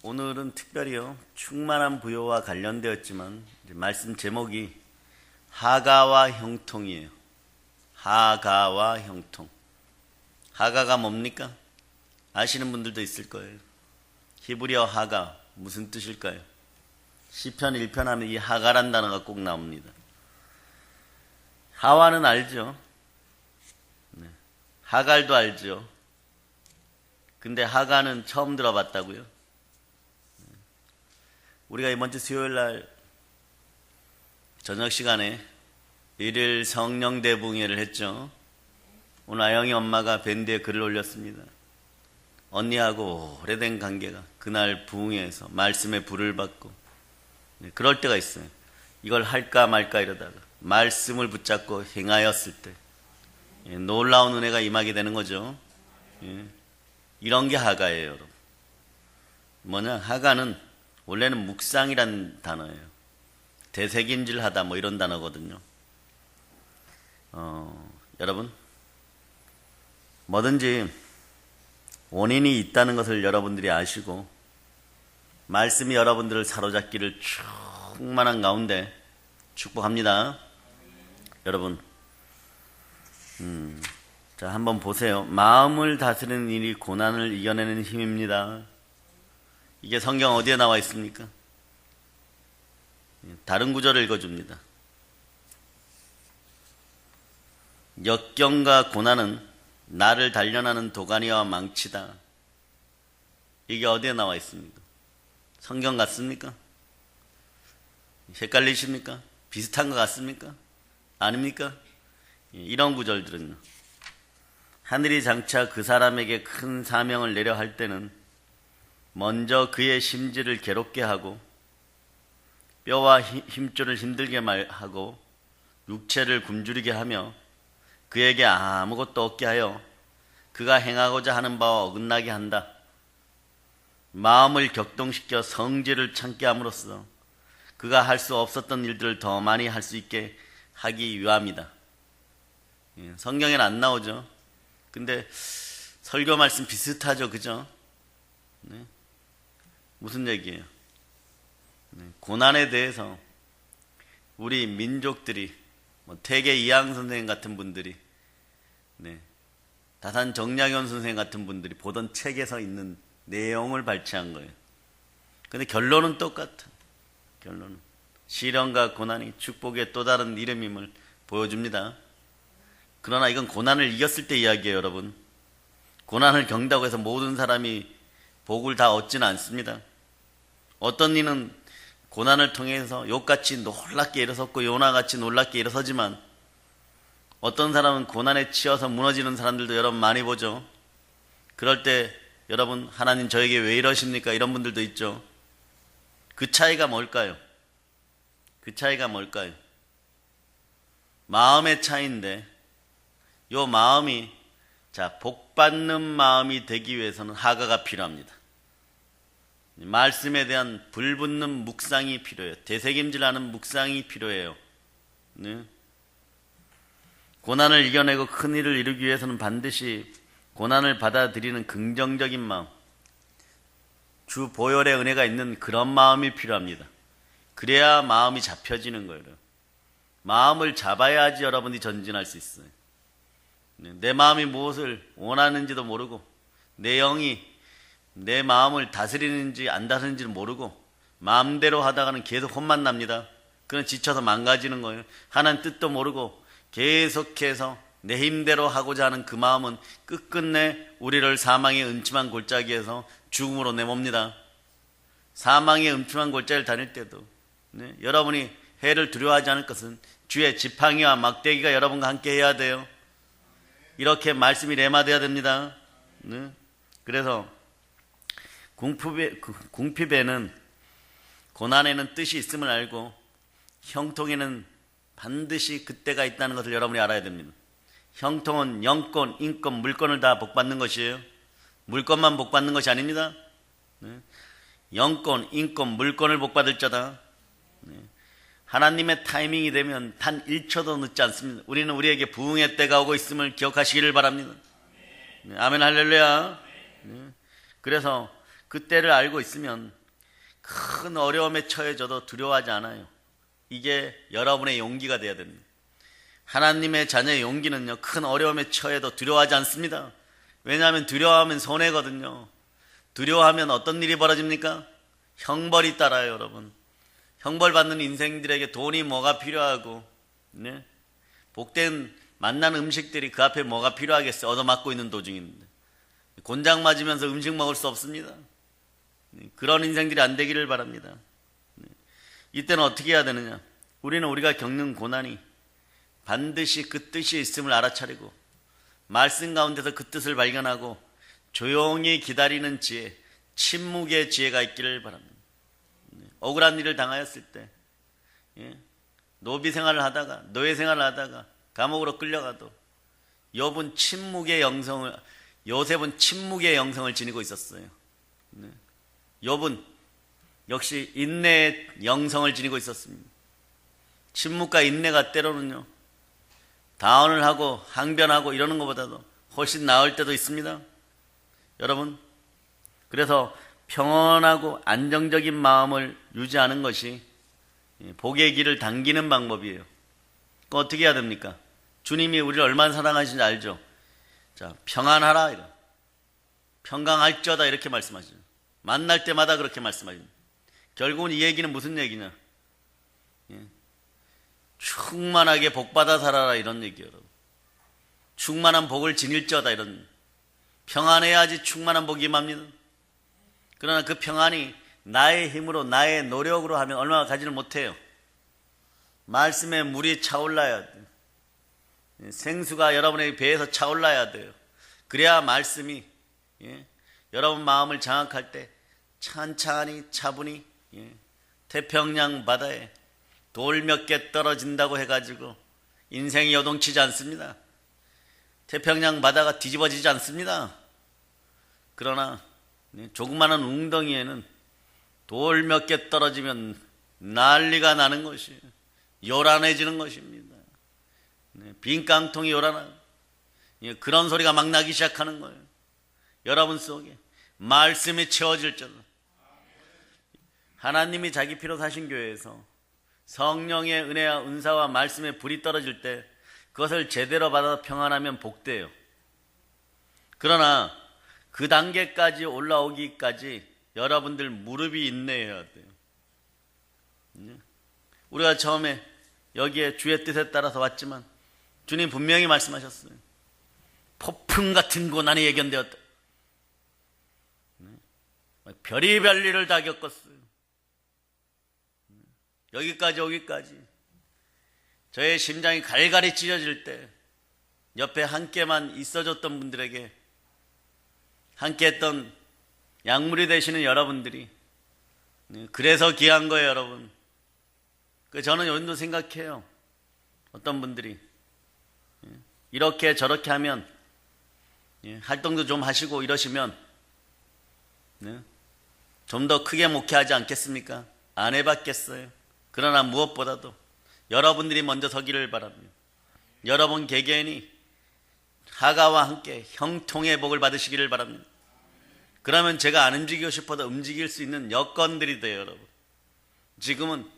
오늘은 특별히요, 충만한 부요와 관련되었지만 말씀 제목이 하가와 형통이에요. 하가와 형통. 하가가 뭡니까? 아시는 분들도 있을 거예요. 히브리어 하가 무슨 뜻일까요? 시편 1편 하면 이 하가란 단어가 꼭 나옵니다. 하와는 알죠. 하갈도 알죠. 근데 하가는 처음 들어봤다고요? 우리가 이번 주 수요일 날 저녁 시간에 일일 성령 대붕회를 했죠. 오늘 아영이 엄마가 밴드에 글을 올렸습니다. 언니하고 오래된 관계가 그날 부흥회에서 말씀에 불을 받고, 그럴 때가 있어요. 이걸 할까 말까 이러다가 말씀을 붙잡고 행하였을 때 놀라운 은혜가 임하게 되는 거죠. 이런 게 하가예요, 여러분. 뭐냐, 하가는 원래는 묵상이란 단어예요. 되새김질하다 뭐 이런 단어거든요. 여러분, 뭐든지 원인이 있다는 것을 여러분들이 아시고 말씀이 여러분들을 사로잡기를 충만한 가운데 축복합니다. 여러분, 자, 한번 보세요. 마음을 다스리는 일이 고난을 이겨내는 힘입니다. 이게 성경 어디에 나와 있습니까? 다른 구절을 읽어줍니다. 역경과 고난은 나를 단련하는 도가니와 망치다. 이게 어디에 나와 있습니까? 성경 같습니까? 헷갈리십니까? 비슷한 것 같습니까? 아닙니까? 이런 구절들은요, 하늘이 장차 그 사람에게 큰 사명을 내려 할 때는 먼저 그의 심지를 괴롭게 하고 뼈와 힘줄을 힘들게 하고 육체를 굶주리게 하며 그에게 아무것도 없게 하여 그가 행하고자 하는 바와 어긋나게 한다. 마음을 격동시켜 성질을 참게 함으로써 그가 할 수 없었던 일들을 더 많이 할 수 있게 하기 위함이다. 성경에는 안 나오죠. 근데 설교 말씀 비슷하죠, 그죠? 네. 무슨 얘기예요? 고난에 대해서 우리 민족들이, 태계 이항 선생님 같은 분들이, 다산 정약용 선생님 같은 분들이 보던 책에서 있는 내용을 발췌한 거예요. 근데 결론은 똑같아. 결론은 시련과 고난이 축복의 또 다른 이름임을 보여줍니다. 그러나 이건 고난을 이겼을 때 이야기예요, 여러분. 고난을 겪는다고 해서 모든 사람이 복을 다 얻지는 않습니다. 어떤 이는 고난을 통해서 욕같이 놀랍게 일어섰고 요나같이 놀랍게 일어서지만, 어떤 사람은 고난에 치여서 무너지는 사람들도 여러분 많이 보죠. 그럴 때 여러분, 하나님 저에게 왜 이러십니까? 이런 분들도 있죠. 그 차이가 뭘까요? 그 차이가 뭘까요? 마음의 차이인데, 요 마음이, 자, 복받는 마음이 되기 위해서는 하가가 필요합니다. 말씀에 대한 불붙는 묵상이 필요해요. 되새김질하는 묵상이 필요해요. 네? 고난을 이겨내고 큰 일을 이루기 위해서는 반드시 고난을 받아들이는 긍정적인 마음, 주 보혈의 은혜가 있는 그런 마음이 필요합니다. 그래야 마음이 잡혀지는 거예요. 마음을 잡아야지 여러분이 전진할 수 있어요. 내 마음이 무엇을 원하는지도 모르고, 내 영이 내 마음을 다스리는지 안 다스리는지를 모르고 마음대로 하다가는 계속 혼만 납니다. 그건 지쳐서 망가지는 거예요. 하나님 뜻도 모르고 계속해서 내 힘대로 하고자 하는 그 마음은 끝끝내 우리를 사망의 음침한 골짜기에서 죽음으로 내몹니다. 사망의 음침한 골짜기를 다닐 때도 여러분이 해를 두려워하지 않을 것은 주의 지팡이와 막대기가 여러분과 함께 해야 돼요. 이렇게 말씀이 레마돼야 됩니다. 그래서 궁핍에는, 고난에는 뜻이 있음을 알고 형통에는 반드시 그때가 있다는 것을 여러분이 알아야 됩니다. 형통은 영권, 인권, 물권을 다 복받는 것이에요. 물권만 복받는 것이 아닙니다. 영권, 인권, 물권을 복받을 자다. 하나님의 타이밍이 되면 단 1초도 늦지 않습니다. 우리는 우리에게 부흥의 때가 오고 있음을 기억하시기를 바랍니다. 아멘, 할렐루야. 그래서 그 때를 알고 있으면 큰 어려움에 처해져도 두려워하지 않아요. 이게 여러분의 용기가 되어야 됩니다. 하나님의 자녀의 용기는요, 큰 어려움에 처해도 두려워하지 않습니다. 왜냐하면 두려워하면 손해거든요. 두려워하면 어떤 일이 벌어집니까? 형벌이 따라요, 여러분. 형벌 받는 인생들에게 돈이 뭐가 필요하고, 네? 복된 맛난 음식들이 그 앞에 뭐가 필요하겠어요? 얻어맞고 있는 도중인데. 곤장 맞으면서 음식 먹을 수 없습니다. 그런 인생들이 안 되기를 바랍니다. 이때는 어떻게 해야 되느냐? 우리는 우리가 겪는 고난이 반드시 그 뜻이 있음을 알아차리고 말씀 가운데서 그 뜻을 발견하고 조용히 기다리는 지혜, 침묵의 지혜가 있기를 바랍니다. 억울한 일을 당하였을 때, 노비 생활을 하다가, 노예 생활을 하다가 감옥으로 끌려가도 요셉은 침묵의 영성을 지니고 있었어요. 욥은 역시 인내의 영성을 지니고 있었습니다. 침묵과 인내가 때로는요, 다운을 하고 항변하고 이러는 것보다도 훨씬 나을 때도 있습니다. 여러분, 그래서 평온하고 안정적인 마음을 유지하는 것이 복의 길을 당기는 방법이에요. 그거 어떻게 해야 됩니까? 주님이 우리를 얼마나 사랑하시는지 알죠? 자, 평안하라, 이런. 평강할지어다, 이렇게 말씀하시죠. 만날 때마다 그렇게 말씀하십니다. 결국은 이 얘기는 무슨 얘기냐? 충만하게 복받아 살아라, 이런 얘기예요. 충만한 복을 지닐지어다, 이런. 평안해야지 충만한 복이 임합니다. 그러나 그 평안이 나의 힘으로 나의 노력으로 하면 얼마나 가지를 못해요. 말씀에 물이 차올라야 돼요. 생수가 여러분의 배에서 차올라야 돼요. 그래야 말씀이 여러분 마음을 장악할 때 찬찬히 차분히 태평양 바다에 돌 몇 개 떨어진다고 해가지고 인생이 요동치지 않습니다. 태평양 바다가 뒤집어지지 않습니다. 그러나 조그마한 웅덩이에는 돌 몇 개 떨어지면 난리가 나는 것이에요. 요란해지는 것입니다. 빈 깡통이 요란하고 그런 소리가 막 나기 시작하는 거예요. 여러분 속에 말씀이 채워질 줄. 하나님이 자기 피로 사신 교회에서 성령의 은혜와 은사와 말씀의 불이 떨어질 때 그것을 제대로 받아 평안하면 복돼요. 그러나 그 단계까지 올라오기까지 여러분들 무릎이 인내해야 돼요. 우리가 처음에 여기에 주의 뜻에 따라서 왔지만 주님 분명히 말씀하셨어요. 폭풍 같은 고난이 예견되었다. 별의별 일을 다 겪었어요. 여기까지 오기까지 저의 심장이 갈갈이 찢어질 때 옆에 함께만 있어줬던 분들에게 함께 했던 약물이 되시는 여러분들이 그래서 귀한 거예요, 여러분. 저는 요즘도 생각해요. 어떤 분들이 이렇게 저렇게 하면 활동도 좀 하시고 이러시면 좀 더 크게 목회하지 않겠습니까? 안 해봤겠어요. 그러나 무엇보다도 여러분들이 먼저 서기를 바랍니다. 여러분 개개인이 하가와 함께 형통의 복을 받으시기를 바랍니다. 그러면 제가 안 움직이고 싶어도 움직일 수 있는 여건들이 돼요, 여러분. 지금은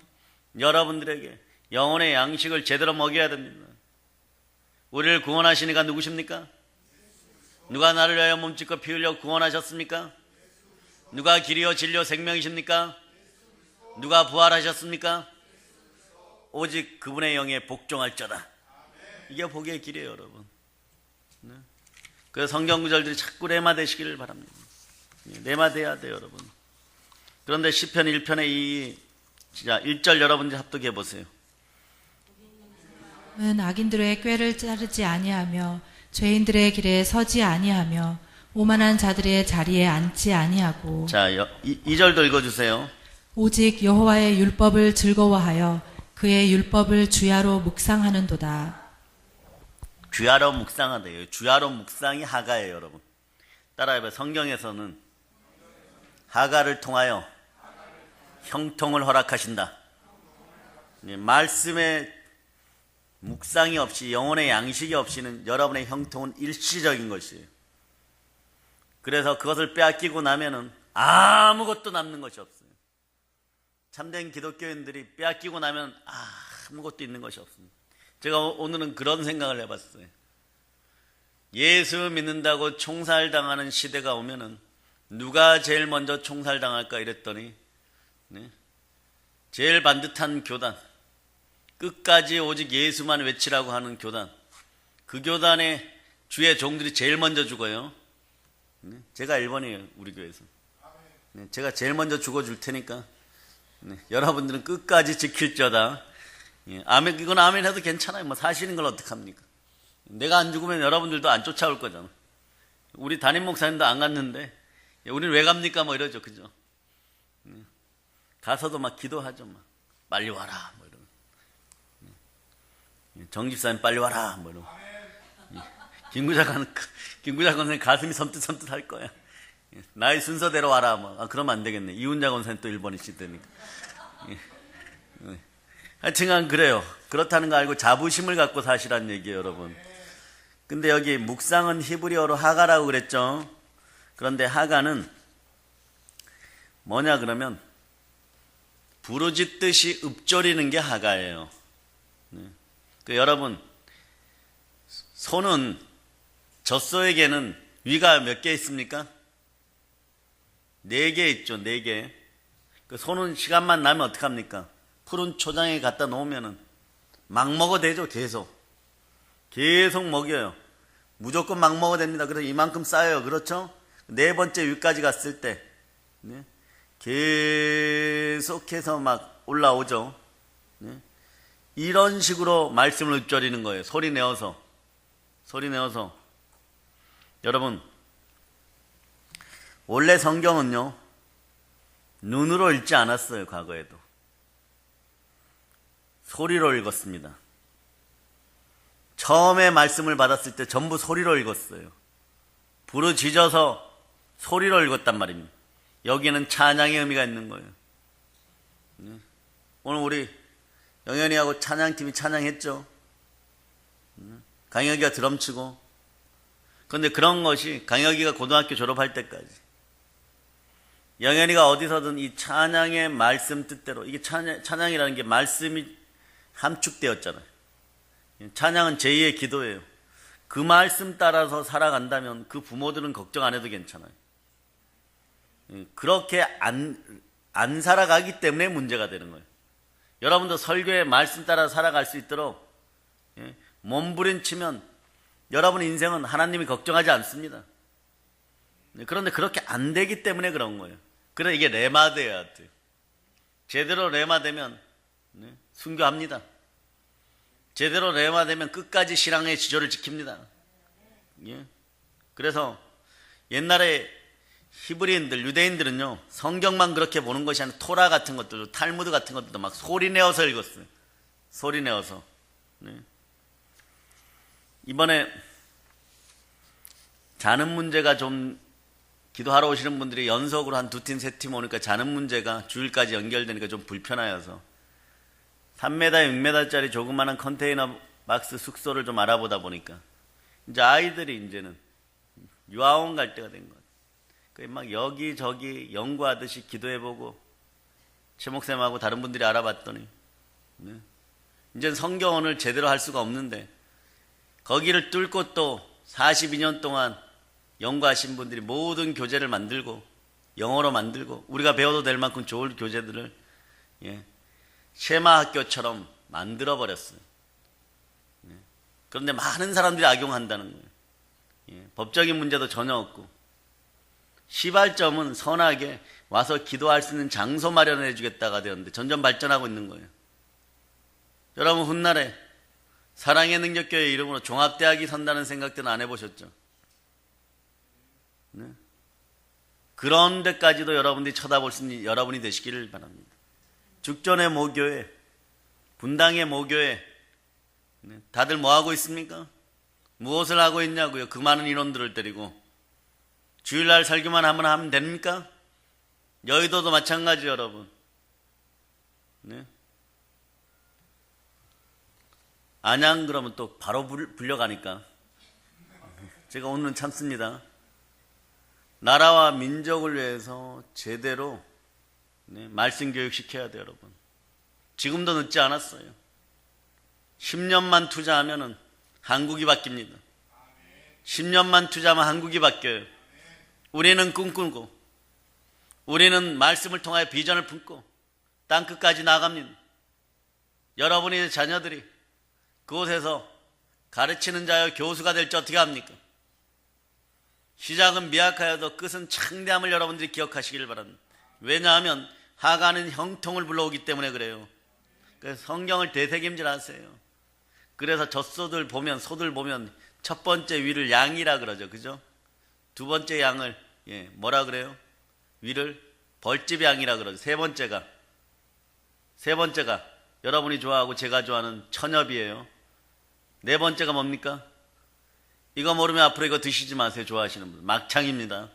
여러분들에게 영혼의 양식을 제대로 먹여야 됩니다. 우리를 구원하신 이가 누구십니까? 누가 나를 위하여 몸짓고 피 흘려 구원하셨습니까? 누가 길이요 진리요 생명이십니까? 누가 부활하셨습니까? 오직 그분의 영에 복종할자다. 이게 복의 길이에요, 여러분. 그래서 성경 구절들이 자꾸 레마되시기를 바랍니다. 레마돼야 돼요, 여러분. 그런데 시편 1편의 이 1절 여러분들 합독해 보세요. 악인들의 꾀를 따르지 아니하며 죄인들의 길에 서지 아니하며 오만한 자들의 자리에 앉지 아니하고. 자, 2절도 읽어주세요. 오직 여호와의 율법을 즐거워하여 그의 율법을 주야로 묵상하는도다. 주야로 묵상하대요. 주야로 묵상이 하가예요, 여러분. 따라해봐요. 성경에서는 하가를 통하여 형통을 허락하신다. 말씀의 묵상이 없이, 영혼의 양식이 없이는 여러분의 형통은 일시적인 것이에요. 그래서 그것을 빼앗기고 나면은 아무것도 남는 것이 없어요. 참된 기독교인들이 빼앗기고 나면 아무것도 있는 것이 없습니다. 제가 오늘은 그런 생각을 해봤어요. 예수 믿는다고 총살당하는 시대가 오면은 누가 제일 먼저 총살당할까 이랬더니 제일 반듯한 교단, 끝까지 오직 예수만 외치라고 하는 교단, 그 교단의 주의 종들이 제일 먼저 죽어요. 제가 1번이에요, 우리 교회에서. 제가 제일 먼저 죽어줄 테니까 여러분들은 끝까지 지킬지어다. 아멘, 이건 아멘 해도 괜찮아요. 뭐 사시는 걸 어떡합니까? 내가 안 죽으면 여러분들도 안 쫓아올 거잖아. 우리 담임 목사님도 안 갔는데 우리는 왜 갑니까? 뭐 이러죠, 그죠? 가서도 막 기도하죠, 막 빨리 와라, 뭐 이러면. 정 집사님 빨리 와라, 뭐 이러면. 김구자 권사님 가슴이 섬뜩섬뜩 할 거야. 나의 순서대로 와라, 뭐. 그러면 안 되겠네. 이훈자 권사님 또 1번이실 테니까. 하여튼간 그래요. 그렇다는 거 알고 자부심을 갖고 사시란 얘기예요, 여러분. 근데 여기 묵상은 히브리어로 하가라고 그랬죠. 그런데 하가는 뭐냐 그러면 부르짖듯이 읊조리는 게 하가예요. 여러분, 소는 젖소에게는 위가 몇 개 있습니까? 4개 있죠, 4개. 소는 시간만 나면 어떡합니까? 푸른 초장에 갖다 놓으면은 막 먹어대죠, 계속 먹여요. 무조건 막 먹어댑니다. 그래서 이만큼 쌓여요. 그렇죠? 4번째 위까지 갔을 때 계속해서 막 올라오죠. 이런 식으로 말씀을 읊조리는 거예요. 소리 내어서. 여러분, 원래 성경은요, 눈으로 읽지 않았어요, 과거에도. 소리로 읽었습니다. 처음에 말씀을 받았을 때 전부 소리로 읽었어요. 부르짖어서 소리로 읽었단 말입니다. 여기는 찬양의 의미가 있는 거예요. 오늘 우리 영현이하고 찬양팀이 찬양했죠. 강혁이가 드럼 치고. 그런데 그런 것이 강혁이가 고등학교 졸업할 때까지 영현이가 어디서든 이 찬양의 말씀 뜻대로, 이게 찬양이라는 게 말씀이 함축되었잖아요. 찬양은 제2의 기도예요. 그 말씀 따라서 살아간다면 그 부모들은 걱정 안 해도 괜찮아요. 그렇게 안 살아가기 때문에 문제가 되는 거예요. 여러분도 설교의 말씀 따라 살아갈 수 있도록 몸부림치면 여러분 인생은 하나님이 걱정하지 않습니다. 그런데 그렇게 안 되기 때문에 그런 거예요. 그래서 이게 레마돼야 돼요. 제대로 레마되면 순교합니다. 제대로 레마되면 끝까지 신앙의 지조를 지킵니다. 그래서 옛날에 히브리인들, 유대인들은요, 성경만 그렇게 보는 것이 아니라 토라 같은 것들도, 탈무드 같은 것들도 막 소리 내어서 읽었어요. 소리 내어서. 이번에 자는 문제가 좀, 기도하러 오시는 분들이 연속으로 한 2팀, 3팀 오니까 자는 문제가 주일까지 연결되니까 좀 불편하여서 3m, 6m짜리 조그마한 컨테이너 박스 숙소를 좀 알아보다 보니까 이제 아이들이 이제는 유아원 갈 때가 된 거예요. 막 여기저기 연구하듯이 기도해보고 최 목사님하고 다른 분들이 알아봤더니 이제는 성경원을 제대로 할 수가 없는데 거기를 뚫고 또 42년 동안 연구하신 분들이 모든 교재를 만들고 영어로 만들고 우리가 배워도 될 만큼 좋은 교재들을 쉐마 학교처럼 만들어버렸어요. 그런데 많은 사람들이 악용한다는 거예요. 법적인 문제도 전혀 없고 시발점은 선하게 와서 기도할 수 있는 장소 마련해 주겠다가 되었는데 점점 발전하고 있는 거예요. 여러분 훗날에 사랑의 능력교회 이름으로 종합대학이 선다는 생각들은 안 해보셨죠? 그런 데까지도 여러분들이 쳐다볼 수 있는 여러분이 되시기를 바랍니다. 죽전의 모교회, 분당의 모교회, 다들 뭐 하고 있습니까? 무엇을 하고 있냐고요? 그 많은 인원들을 데리고 주일날 설교만 하면 됩니까? 여의도도 마찬가지 여러분. 안양 그러면 또 바로 불려가니까 제가 오늘은 참습니다. 나라와 민족을 위해서 제대로 말씀 교육시켜야 돼요, 여러분. 지금도 늦지 않았어요. 10년만 투자하면 한국이 바뀝니다. 10년만 투자하면 한국이 바뀌어요. 우리는 꿈꾸고, 우리는 말씀을 통하여 비전을 품고 땅끝까지 나갑니다. 여러분의 자녀들이 그곳에서 가르치는 자여 교수가 될지 어떻게 합니까? 시작은 미약하여도 끝은 창대함을 여러분들이 기억하시길 바랍니다. 왜냐하면 하가는 형통을 불러오기 때문에 그래요. 그래서 성경을 되새김질하세요. 그래서 젖소들 보면, 소들 보면 첫 번째 위를 양이라 그러죠. 그죠? 두 번째 양을 뭐라 그래요? 위를 벌집 양이라 그러죠. 세 번째가 여러분이 좋아하고 제가 좋아하는 천엽이에요. 네 번째가 뭡니까? 이거 모르면 앞으로 이거 드시지 마세요. 좋아하시는 분. 막창입니다.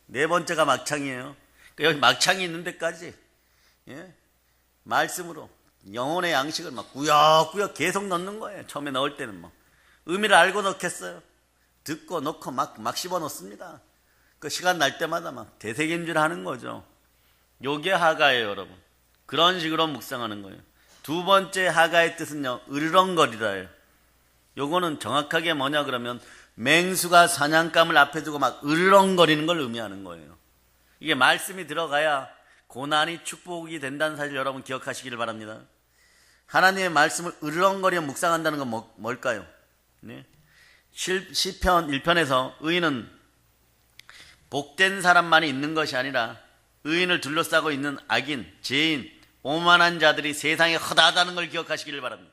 네 번째가 막창이에요. 여기 막창이 있는 데까지 말씀으로 영혼의 양식을 막 꾸역꾸역 계속 넣는 거예요. 처음에 넣을 때는 뭐 의미를 알고 넣겠어요. 듣고 넣고 막 씹어 넣습니다. 그 시간 날 때마다 막 되새김질 하는 거죠. 요게 하가예요, 여러분. 그런 식으로 묵상하는 거예요. 두 번째 하가의 뜻은요, 으르렁거리다예요. 요거는 정확하게 뭐냐 그러면 맹수가 사냥감을 앞에 두고 막 으르렁거리는 걸 의미하는 거예요. 이게 말씀이 들어가야 고난이 축복이 된다는 사실 여러분 기억하시기를 바랍니다. 하나님의 말씀을 으르렁거리며 묵상한다는 건 뭘까요? 시편 1편에서 의인은 복된 사람만이 있는 것이 아니라 의인을 둘러싸고 있는 악인, 죄인, 오만한 자들이 세상에 허다하다는 걸 기억하시기를 바랍니다.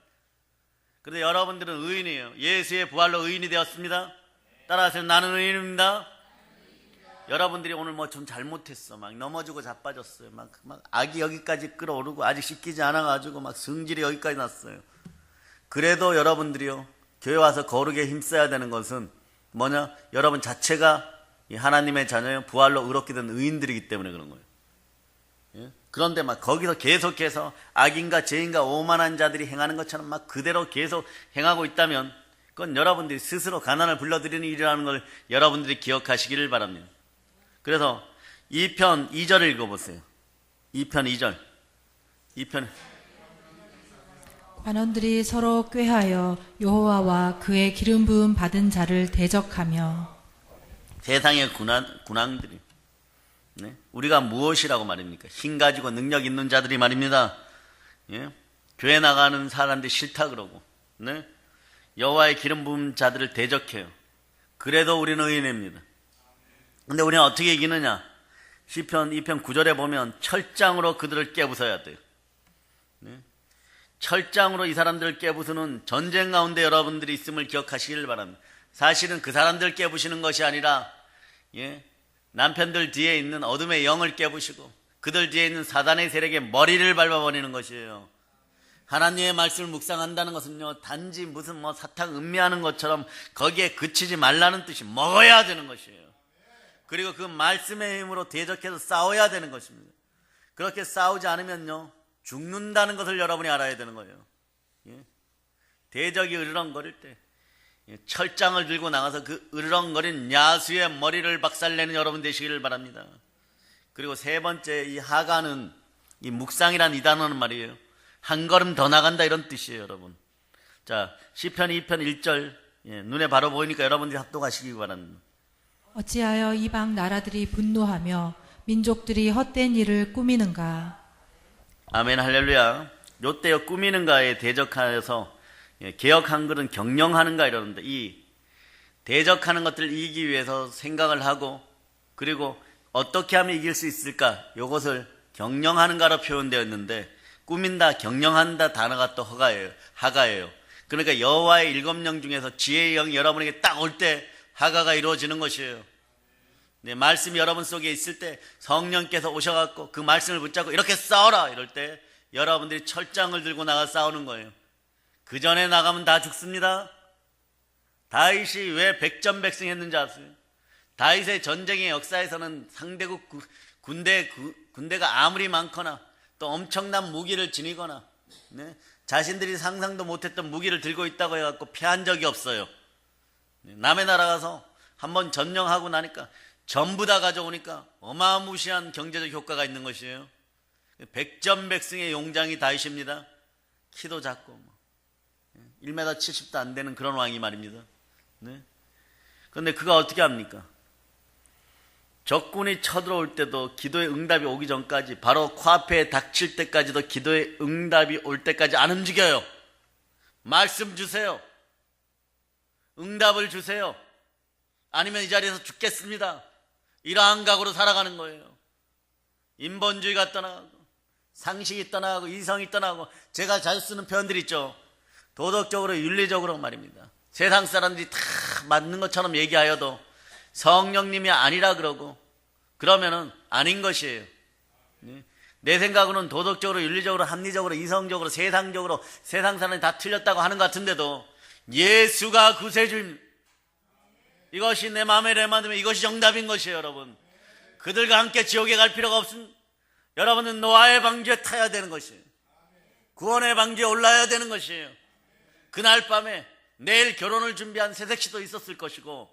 그런데 여러분들은 의인이에요. 예수의 부활로 의인이 되었습니다. 따라하세요. 나는 의인입니다. 여러분들이 오늘 뭐 좀 잘못했어. 막 넘어지고 자빠졌어요. 막 악이 여기까지 끌어오르고 아직 씻기지 않아가지고 막 성질이 여기까지 났어요. 그래도 여러분들이요, 교회 와서 거룩에 힘써야 되는 것은 뭐냐? 여러분 자체가 하나님의 자녀요, 부활로 의롭게 된 의인들이기 때문에 그런 거예요. 그런데 막 거기서 계속해서 악인과 죄인과 오만한 자들이 행하는 것처럼 막 그대로 계속 행하고 있다면 그건 여러분들이 스스로 가난을 불러들이는 일이라는 걸 여러분들이 기억하시기를 바랍니다. 그래서 2편 2절 읽어보세요. 2편 2절. 2편. 관원들이 서로 꾀하여 여호와와 그의 기름 부음 받은 자를 대적하며. 세상의 군왕들이 우리가 무엇이라고 말입니까? 힘 가지고 능력 있는 자들이 말입니다. 교회 나가는 사람들이 싫다 그러고 여호와의 기름 부은 자들을 대적해요. 그래도 우리는 의인입니다. 근데 우리는 어떻게 이기느냐? 시편 2편 9절에 보면 철장으로 그들을 깨부숴야 돼요. 철장으로 이 사람들을 깨부수는 전쟁 가운데 여러분들이 있음을 기억하시길 바랍니다. 사실은 그 사람들 깨부시는 것이 아니라 남편들 뒤에 있는 어둠의 영을 깨부시고 그들 뒤에 있는 사단의 세력의 머리를 밟아버리는 것이에요. 하나님의 말씀을 묵상한다는 것은요, 단지 무슨 사탕 음미하는 것처럼 거기에 그치지 말라는 뜻이 먹어야 되는 것이에요. 그리고 그 말씀의 힘으로 대적해서 싸워야 되는 것입니다. 그렇게 싸우지 않으면요, 죽는다는 것을 여러분이 알아야 되는 거예요. 대적이 으르렁거릴 때 철장을 들고 나가서 그 으르렁거린 야수의 머리를 박살내는 여러분 되시기를 바랍니다. 그리고 세 번째, 이 하가는 이 묵상이란 이 단어는 말이에요, 한 걸음 더 나간다 이런 뜻이에요, 여러분. 자, 시편 2편 1절 눈에 바로 보이니까 여러분들이 합독하시기 바랍니다. 어찌하여 이방 나라들이 분노하며 민족들이 헛된 일을 꾸미는가. 아멘 할렐루야. 요때요 꾸미는가에 대적하여서 개혁 한글은 경영하는가 이러는데 이 대적하는 것들을 이기기 위해서 생각을 하고 그리고 어떻게 하면 이길 수 있을까 요것을 경영하는가로 표현되었는데 꾸민다, 경영한다 단어가 또 하가예요. 그러니까 여호와의 7령 중에서 지혜의 영이 여러분에게 딱 올 때 하가가 이루어지는 것이에요. 말씀이 여러분 속에 있을 때 성령께서 오셔갖고 그 말씀을 붙잡고 이렇게 싸워라 이럴 때 여러분들이 철장을 들고 나가 싸우는 거예요. 그 전에 나가면 다 죽습니다. 다윗이 왜 백전백승했는지 아세요? 다윗의 전쟁의 역사에서는 상대국 군대가 아무리 많거나 또 엄청난 무기를 지니거나 자신들이 상상도 못했던 무기를 들고 있다고 해갖고 패한 적이 없어요. 남의 나라 가서 한번 점령하고 나니까 전부 다 가져오니까 어마무시한 경제적 효과가 있는 것이에요. 백전백승의 용장이 다윗입니다. 키도 작고 1m 70도 안 되는 그런 왕이 말입니다. 네? 그런데 그가 어떻게 합니까? 적군이 쳐들어올 때도 기도의 응답이 오기 전까지, 바로 코앞에 닥칠 때까지도 기도의 응답이 올 때까지 안 움직여요. 말씀 주세요. 응답을 주세요. 아니면 이 자리에서 죽겠습니다. 이러한 각오로 살아가는 거예요. 인본주의가 떠나가고 상식이 떠나가고 이성이 떠나가고, 제가 자주 쓰는 표현들 있죠. 도덕적으로 윤리적으로 말입니다. 세상 사람들이 다 맞는 것처럼 얘기하여도 성령님이 아니라 그러고 그러면은 아닌 것이에요. 내 생각으로는 도덕적으로 윤리적으로 합리적으로 이성적으로 세상적으로 세상 사람이 다 틀렸다고 하는 것 같은데도 예수가 구세주입니다. 이것이 내 마음에 내맞으면 이것이 정답인 것이에요. 여러분, 그들과 함께 지옥에 갈 필요가 없습니다. 여러분은 노아의 방주에 타야 되는 것이에요. 구원의 방주에 올라야 되는 것이에요. 그날 밤에 내일 결혼을 준비한 새색시도 있었을 것이고,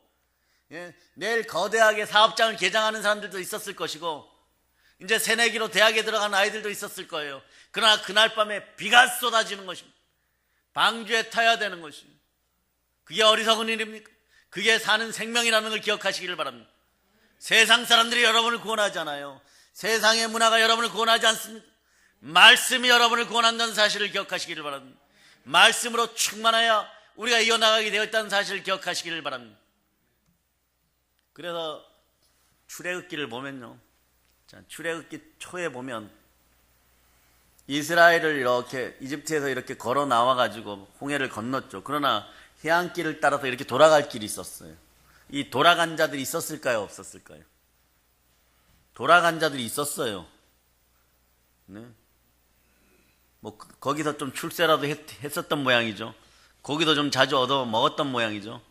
내일 거대하게 사업장을 개장하는 사람들도 있었을 것이고, 이제 새내기로 대학에 들어간 아이들도 있었을 거예요. 그러나 그날 밤에 비가 쏟아지는 것입니다. 방주에 타야 되는 것이에요. 그게 어리석은 일입니까? 그게 사는 생명이라는 걸 기억하시기를 바랍니다. 세상 사람들이 여러분을 구원하잖아요. 세상의 문화가 여러분을 구원하지 않습니다. 말씀이 여러분을 구원한다는 사실을 기억하시기를 바랍니다. 말씀으로 충만하여 우리가 이어나가게 되어 있다는 사실을 기억하시기를 바랍니다. 그래서 출애굽기를 보면요, 자, 출애굽기 초에 보면 이스라엘을 이렇게 이집트에서 이렇게 걸어 나와가지고 홍해를 건넜죠. 그러나 해안길을 따라서 이렇게 돌아갈 길이 있었어요. 이 돌아간 자들이 있었을까요? 없었을까요? 돌아간 자들이 있었어요. 네. 뭐 거기서 좀 출세라도 했었던 모양이죠. 고기도 좀 자주 얻어 먹었던 모양이죠.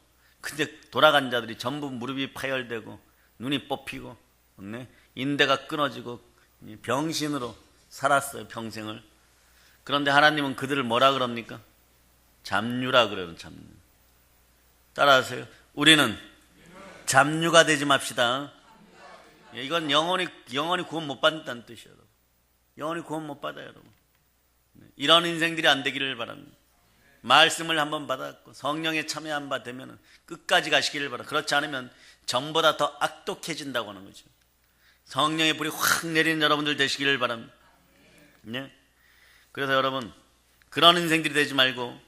근데 돌아간 자들이 전부 무릎이 파열되고 눈이 뽑히고, 네. 인대가 끊어지고 병신으로 살았어요, 평생을. 그런데 하나님은 그들을 뭐라 그럽니까? 잡류라 그래요. 잡류. 따라하세요. 우리는 잡류가 되지 맙시다. 이건 영원히 구원 못 받는다는 뜻이에요. 여러분. 영원히 구원 못 받아요, 여러분. 이런 인생들이 안 되기를 바랍니다. 말씀을 한번 받았고 성령에 참여한 바 되면 끝까지 가시기를 바랍니다. 그렇지 않으면 전보다 더 악독해진다고 하는 거죠. 성령의 불이 확 내리는 여러분들 되시기를 바랍니다. 네? 그래서 여러분, 그런 인생들이 되지 말고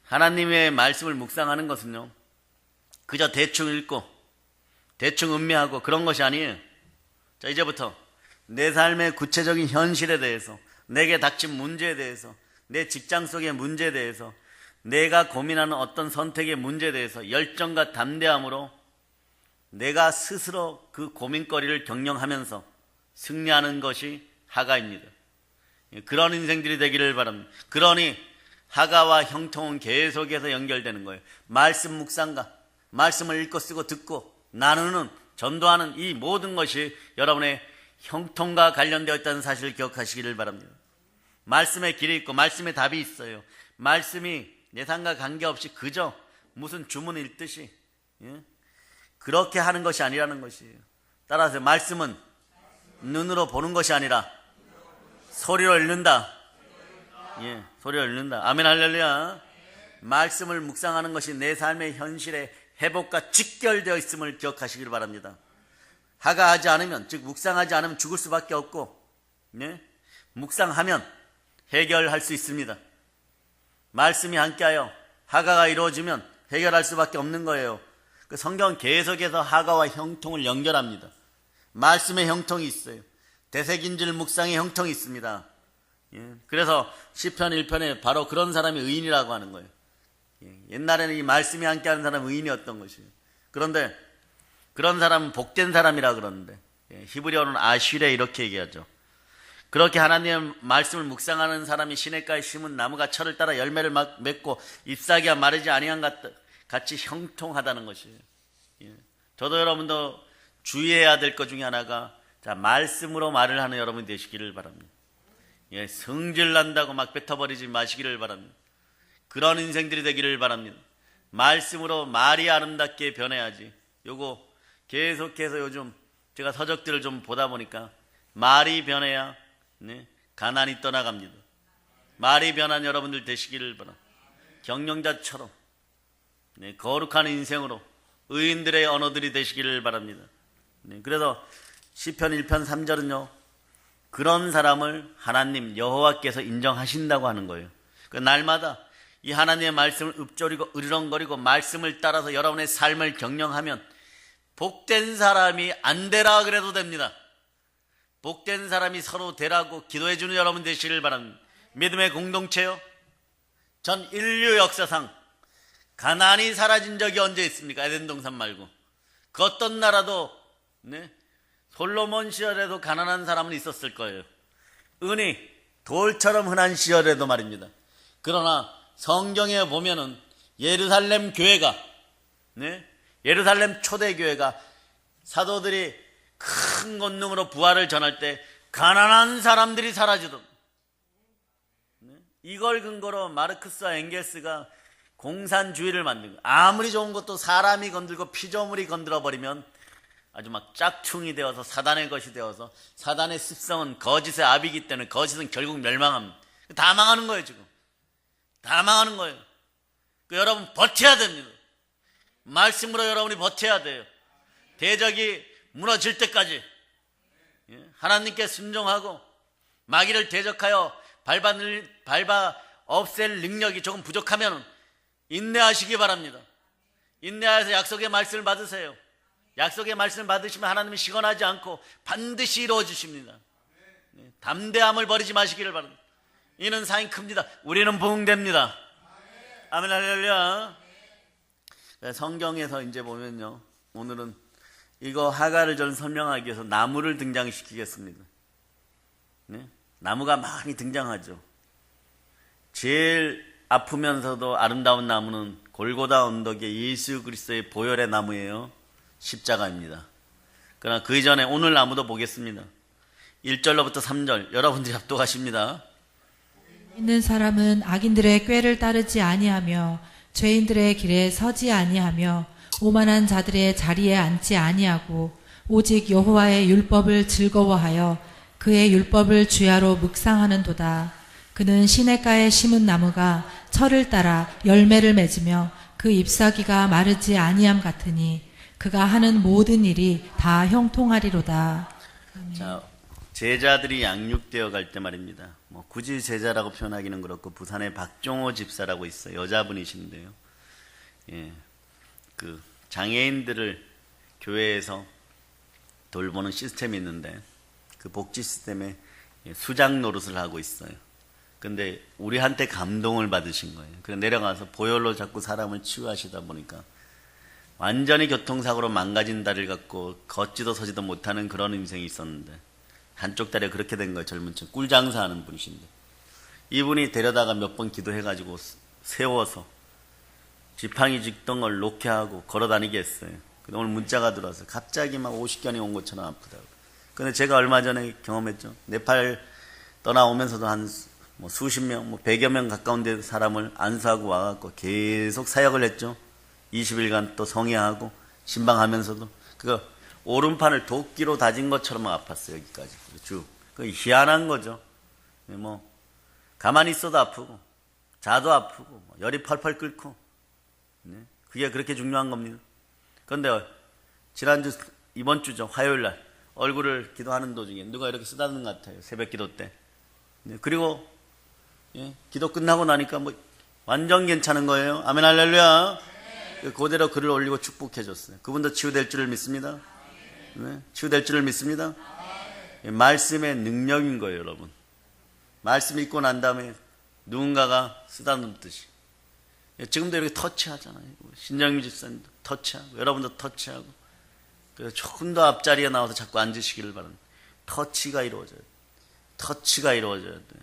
하나님의 말씀을 묵상하는 것은요, 그저 대충 읽고 대충 음미하고 그런 것이 아니에요. 자, 이제부터 내 삶의 구체적인 현실에 대해서, 내게 닥친 문제에 대해서, 내 직장 속의 문제에 대해서, 내가 고민하는 어떤 선택의 문제에 대해서 열정과 담대함으로 내가 스스로 그 고민거리를 경영하면서 승리하는 것이 하가입니다. 그런 인생들이 되기를 바랍니다. 그러니 하가와 형통은 계속해서 연결되는 거예요. 말씀 묵상과 말씀을 읽고 쓰고 듣고 나누는, 전도하는 이 모든 것이 여러분의 형통과 관련되어 있다는 사실을 기억하시기를 바랍니다. 말씀의 길이 있고 말씀의 답이 있어요. 말씀이 예상과 관계없이 그저 무슨 주문 읽듯이 그렇게 하는 것이 아니라는 것이에요. 따라서 말씀은 눈으로 보는 것이 아니라 소리로 읽는다. 예, 소리로 읽는다. 아멘, 할렐루야. 말씀을 묵상하는 것이 내 삶의 현실에 회복과 직결되어 있음을 기억하시기를 바랍니다. 하가하지 않으면, 즉 묵상하지 않으면 죽을 수밖에 없고, 네? 묵상하면 해결할 수 있습니다. 말씀이 함께하여 하가가 이루어지면 해결할 수밖에 없는 거예요. 그 성경은 계속해서 하가와 형통을 연결합니다. 말씀의 형통이 있어요. 대색인질 묵상의 형통이 있습니다. 예, 그래서 시편 1편에 바로 그런 사람이 의인이라고 하는 거예요. 예, 옛날에는 이 말씀이 함께하는 사람은 의인이었던 것이에요. 그런데 그런 사람은 복된 사람이라 그러는데, 예, 히브리어는 아쉬레 이렇게 얘기하죠. 그렇게 하나님의 말씀을 묵상하는 사람이 시냇가에 심은 나무가 철을 따라 열매를 맺고 잎사귀가 마르지 아니한 같이 형통하다는 것이에요. 예. 저도 여러분도 주의해야 될 것 중에 하나가, 자, 말씀으로 말을 하는 여러분이 되시기를 바랍니다. 예, 성질 난다고 막 뱉어버리지 마시기를 바랍니다. 그런 인생들이 되기를 바랍니다. 말씀으로 말이 아름답게 변해야지. 요거 계속해서 요즘 제가 서적들을 좀 보다 보니까 말이 변해야 가난이 떠나갑니다. 말이 변한 여러분들 되시기를 바랍니다. 경영자처럼 거룩한 인생으로 의인들의 언어들이 되시기를 바랍니다. 그래서 시편 1편 3절은요, 그런 사람을 하나님 여호와께서 인정하신다고 하는 거예요. 날마다 이 하나님의 말씀을 읊조리고 으르렁거리고 말씀을 따라서 여러분의 삶을 경영하면 복된 사람이 안 되라 그래도 됩니다. 복된 사람이 서로 되라고 기도해주는 여러분 되시길 바랍니다. 믿음의 공동체요. 전 인류 역사상 가난이 사라진 적이 언제 있습니까? 에덴 동산 말고. 그 어떤 나라도 솔로몬 시절에도 가난한 사람은 있었을 거예요. 은이 돌처럼 흔한 시절에도 말입니다. 그러나 성경에 보면은 예루살렘 교회가 예루살렘 초대교회가 사도들이 큰 권능으로 부활을 전할 때 가난한 사람들이 사라지던, 이걸 근거로 마르크스와 엥겔스가 공산주의를 만든 거예요. 아무리 좋은 것도 사람이 건들고 피조물이 건드려버리면 아주 막 짝퉁이 되어서 사단의 것이 되어서, 사단의 습성은 거짓의 압이기 때문에 거짓은 결국 멸망합니다. 다 망하는 거예요. 지금 다 망하는 거예요. 여러분 버텨야 됩니다. 말씀으로 여러분이 버텨야 돼요. 대적이 무너질 때까지 하나님께 순종하고, 마귀를 대적하여 밟아 없앨 능력이 조금 부족하면 인내하시기 바랍니다. 인내하여서 약속의 말씀을 받으세요. 약속의 말씀을 받으시면 하나님이 시건하지 않고 반드시 이루어 주십니다. 담대함을 버리지 마시기를 바랍니다. 이는 사인 큽니다. 우리는 부흥됩니다. 아멘 할렐루야. 성경에서 이제 보면요, 오늘은 이거 하가를 좀 설명하기 위해서 나무를 등장시키겠습니다. 나무가 많이 등장하죠. 제일 아프면서도 아름다운 나무는 골고다 언덕의 예수 그리스도의 보혈의 나무예요. 십자가입니다. 그러나 그 이전에 오늘 나무도 보겠습니다. 1절로부터 3절 여러분들이 합독하십니다. 있는 사람은 악인들의 꾀를 따르지 아니하며 죄인들의 길에 서지 아니하며 오만한 자들의 자리에 앉지 아니하고 오직 여호와의 율법을 즐거워하여 그의 율법을 주야로 묵상하는도다. 그는 시냇가에 심은 나무가 철을 따라 열매를 맺으며 그 잎사귀가 마르지 아니함 같으니 그가 하는 모든 일이 다 형통하리로다. 자, 제자들이 양육되어 갈 때 말입니다. 굳이 제자라고 표현하기는 그렇고, 부산에 박종호 집사라고 있어요. 여자분이신데요. 그 장애인들을 교회에서 돌보는 시스템이 있는데, 그 복지 시스템에 수장 노릇을 하고 있어요. 근데 우리한테 감동을 받으신 거예요. 그래서 내려가서 보혈로 자꾸 사람을 치유하시다 보니까 완전히 교통사고로 망가진 다리를 갖고 걷지도 서지도 못하는 그런 인생이 있었는데, 한쪽 다리가 그렇게 된 거예요. 젊은 층 꿀장사하는 분이신데, 이분이 데려다가 몇 번 기도해가지고 세워서 지팡이 짚던 걸 놓게 하고 걸어다니게 했어요. 근데 오늘 문자가 들어와서 갑자기 막 50견이 온 것처럼 아프다고. 근데 제가 얼마 전에 경험했죠. 네팔 떠나오면서도 한 수십 명, 100여 명 가까운 데 사람을 안수하고 와갖고 계속 사역을 했죠. 20일간 또 성회하고 신방하면서도 그 오른팔을 도끼로 다진 것처럼 아팠어요. 여기까지 쭉. 그 희한한 거죠. 가만히 있어도 아프고 자도 아프고 열이 펄펄 끓고, 그게 그렇게 중요한 겁니다. 그런데 지난주, 이번 주죠, 화요일날 얼굴을 기도하는 도중에 누가 이렇게 쓰다듬는 것 같아요. 새벽 기도 때. 그리고 기도 끝나고 나니까 완전 괜찮은 거예요. 아멘 할렐루야. 그대로 글을 올리고 축복해 줬어요. 그분도 치유될 줄을 믿습니다. 치유될 줄을 믿습니다. 말씀의 능력인 거예요, 여러분. 말씀 읽고 난 다음에 누군가가 쓰다듬듯이. 지금도 이렇게 터치하잖아요. 신정미 집사님도 터치하고, 여러분도 터치하고. 그래서 조금 더 앞자리에 나와서 자꾸 앉으시기를 바랍니다. 터치가 이루어져야 돼요. 터치가 이루어져야 돼요.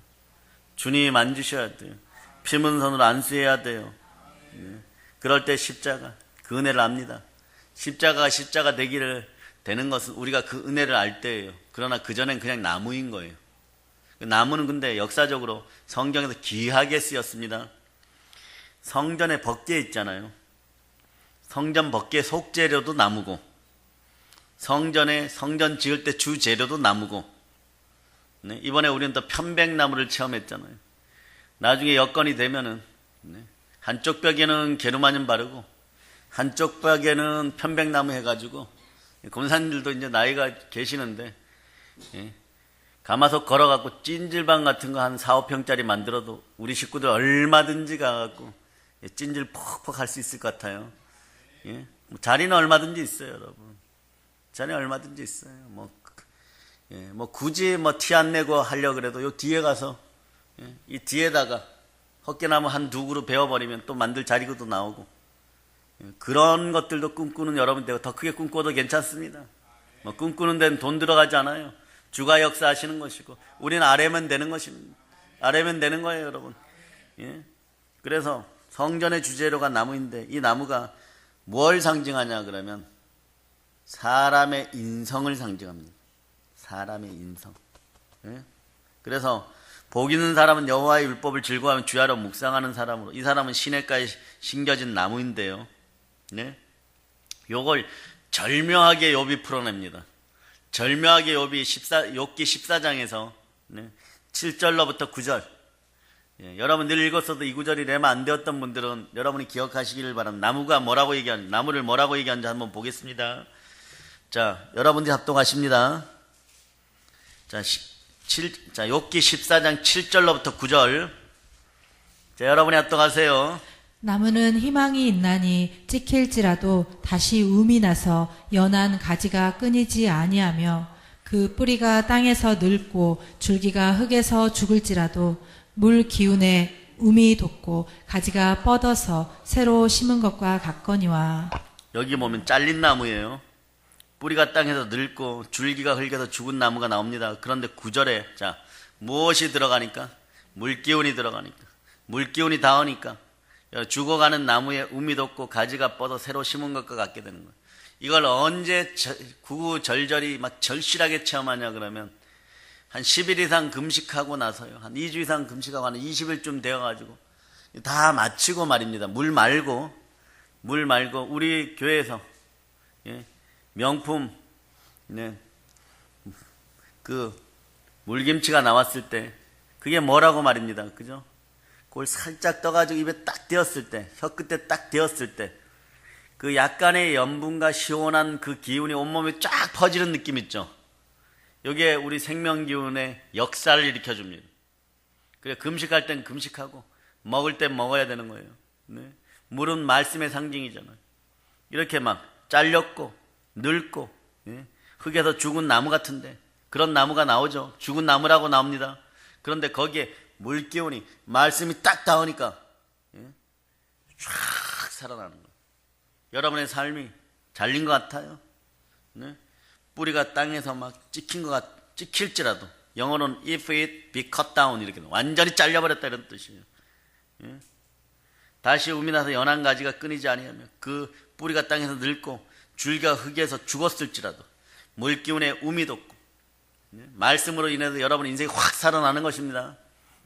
주님 만지셔야 돼요. 피문선으로 안수해야 돼요. 그럴 때 십자가, 그 은혜를 압니다. 십자가가 십자가 되는 것은 우리가 그 은혜를 알 때예요. 그러나 그전엔 그냥 나무인 거예요. 그 나무는 근데 역사적으로 성경에서 귀하게 쓰였습니다. 성전에 법궤 있잖아요. 성전 법궤 속재료도 나무고, 성전 지을 때 주 재료도 나무고, 네? 이번에 우리는 또 편백나무를 체험했잖아요. 나중에 여건이 되면은, 네? 한쪽 벽에는 게르마늄 바르고 한쪽 벽에는 편백나무 해가지고, 검사님들도 이제 나이가 계시는데, 예? 가마솥 걸어갖고 찜질방 같은 거 한 4, 5평짜리 만들어도 우리 식구들 얼마든지 가갖고 찜질 퍽퍽 할 수 있을 것 같아요. 예? 뭐 자리는 얼마든지 있어요, 여러분. 자리는 얼마든지 있어요. 뭐 굳이 티 안 내고 하려고 그래도 요 뒤에 가서, 예? 이 뒤에다가 헛개나무 한 두 그루 베어버리면 또 만들 자리도 나오고, 예? 그런 것들도 꿈꾸는 여러분 되고 더 크게 꿈꿔도 괜찮습니다. 꿈꾸는 데는 돈 들어가지 않아요. 주가 역사하시는 것이고 우리는 아뢰면 되는 것입니다. 아뢰면 되는 거예요, 여러분. 예? 그래서 성전의 주재료가 나무인데 이 나무가 뭘 상징하냐 그러면 사람의 인성을 상징합니다. 사람의 인성. 예? 그래서 복 있는 사람은 여호와의 율법을 즐거워하며 주야로 묵상하는 사람으로, 이 사람은 시냇가에 심겨진 나무인데요. 네? 요걸 절묘하게 욥이 풀어냅니다. 절묘하게 욥이 욥기 14장에서 7절로부터 9절, 예, 여러분 늘 읽었어도 이 구절이 레마 안 되었던 분들은 여러분이 기억하시기를 바랍니다. 나무가 뭐라고 얘기하는지, 나무를 뭐라고 얘기하는지 한번 보겠습니다. 자, 여러분들이 합동하십니다. 자, 욥기 14장 7절로부터 9절. 자, 여러분이 합동하세요. 나무는 희망이 있나니 찍힐지라도 다시 움이 나서 연한 가지가 끊이지 아니하며 그 뿌리가 땅에서 늙고 줄기가 흙에서 죽을지라도 물 기운에 움이 돋고 가지가 뻗어서 새로 심은 것과 같거니와. 여기 보면 잘린 나무예요. 뿌리가 땅에서 늙고 줄기가 흙에서 죽은 나무가 나옵니다. 그런데 9절에 자, 무엇이 들어가니까? 물기운이 들어가니까, 물기운이 닿으니까 죽어가는 나무에 움이 돋고 가지가 뻗어 새로 심은 것과 같게 되는 거예요. 이걸 언제 구구절절히 막 절실하게 체험하냐 그러면 한 10일 이상 금식하고 나서요. 한 2주 이상 금식하고 한 20일쯤 되어가지고 다 마치고 말입니다. 물 말고 우리 교회에서, 예, 명품, 네, 그 물김치가 나왔을 때 그게 뭐라고 말입니다. 그죠? 그걸 살짝 떠가지고 입에 딱 대었을 때, 혀 끝에 딱 대었을 때 그 약간의 염분과 시원한 그 기운이 온몸에 쫙 퍼지는 느낌 있죠? 여기에 우리 생명기운의 역사를 일으켜줍니다. 그래, 금식할 땐 금식하고 먹을 땐 먹어야 되는 거예요. 네. 물은 말씀의 상징이잖아요. 이렇게 막 잘렸고 늙고, 예? 흙에서 죽은 나무 같은데 그런 나무가 나오죠. 죽은 나무라고 나옵니다. 그런데 거기에 물기운이, 말씀이 딱 닿으니까, 예? 쫙 살아나는 거예요. 여러분의 삶이 잘린 것 같아요. 네? 뿌리가 땅에서 막 찍힐지라도, 영어로는 if it be cut down, 이렇게 완전히 잘려버렸다 이런 뜻이에요. 예? 다시 움이 나서 연한 가지가 끊이지 아니하며 그 뿌리가 땅에서 늙고 줄기가 흙에서 죽었을지라도 물기운에 움이 돋고, 예? 말씀으로 인해서 여러분 인생이 확 살아나는 것입니다.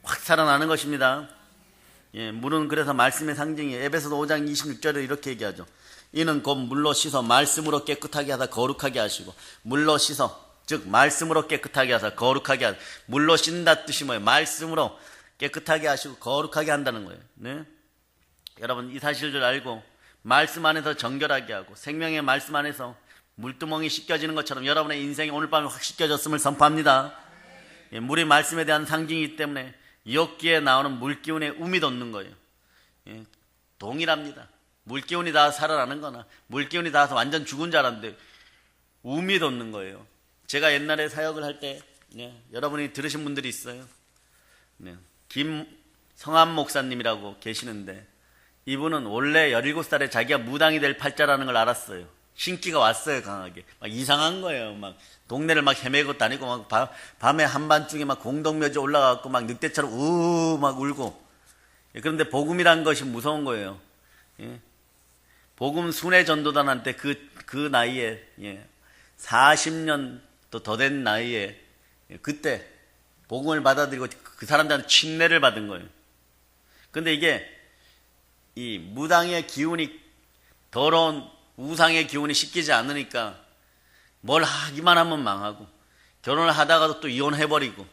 확 살아나는 것입니다. 예, 물은 그래서 말씀의 상징이에요. 에베소서 5장 26절에 이렇게 얘기하죠. 이는 곧 물로 씻어 말씀으로 깨끗하게 하사 거룩하게 하시고, 물로 씻어, 즉 말씀으로 깨끗하게 하사 거룩하게 하사, 물로 씻는다 뜻이 뭐예요? 말씀으로 깨끗하게 하시고 거룩하게 한다는 거예요. 네? 여러분 이 사실을 알고 말씀 안에서 정결하게 하고 생명의 말씀 안에서 물두멍이 씻겨지는 것처럼 여러분의 인생이 오늘 밤에 확 씻겨졌음을 선포합니다. 예, 물이 말씀에 대한 상징이기 때문에 욥기에 나오는 물기운에 움이 돋는 거예요. 예, 동일합니다. 물기운이 닿아서 살아나는 거나 물기운이 닿아서 완전 죽은 줄 알았는데 움이 돋는 거예요. 제가 옛날에 사역을 할 때, 예, 여러분이 들으신 분들이 있어요. 네, 김성한 목사님이라고 계시는데 이분은 원래 17살에 자기가 무당이 될 팔자라는 걸 알았어요. 신기가 왔어요, 강하게. 막 이상한 거예요. 막 동네를 막 헤매고 다니고 막 밤에 한밤중에 막 공동묘지 올라가고 막 늑대처럼 우우 막 울고. 예, 그런데 복음이란 것이 무서운 거예요. 예. 복음 순회 전도단한테 그 나이에, 예, 40년 또 더 된 나이에, 예, 그때 복음을 받아들이고 그 사람들한테 칭례를 받은 거예요. 근데 이게 이 무당의 기운이, 더러운 우상의 기운이 씻기지 않으니까 뭘 하기만 하면 망하고, 결혼을 하다가도 또 이혼해버리고,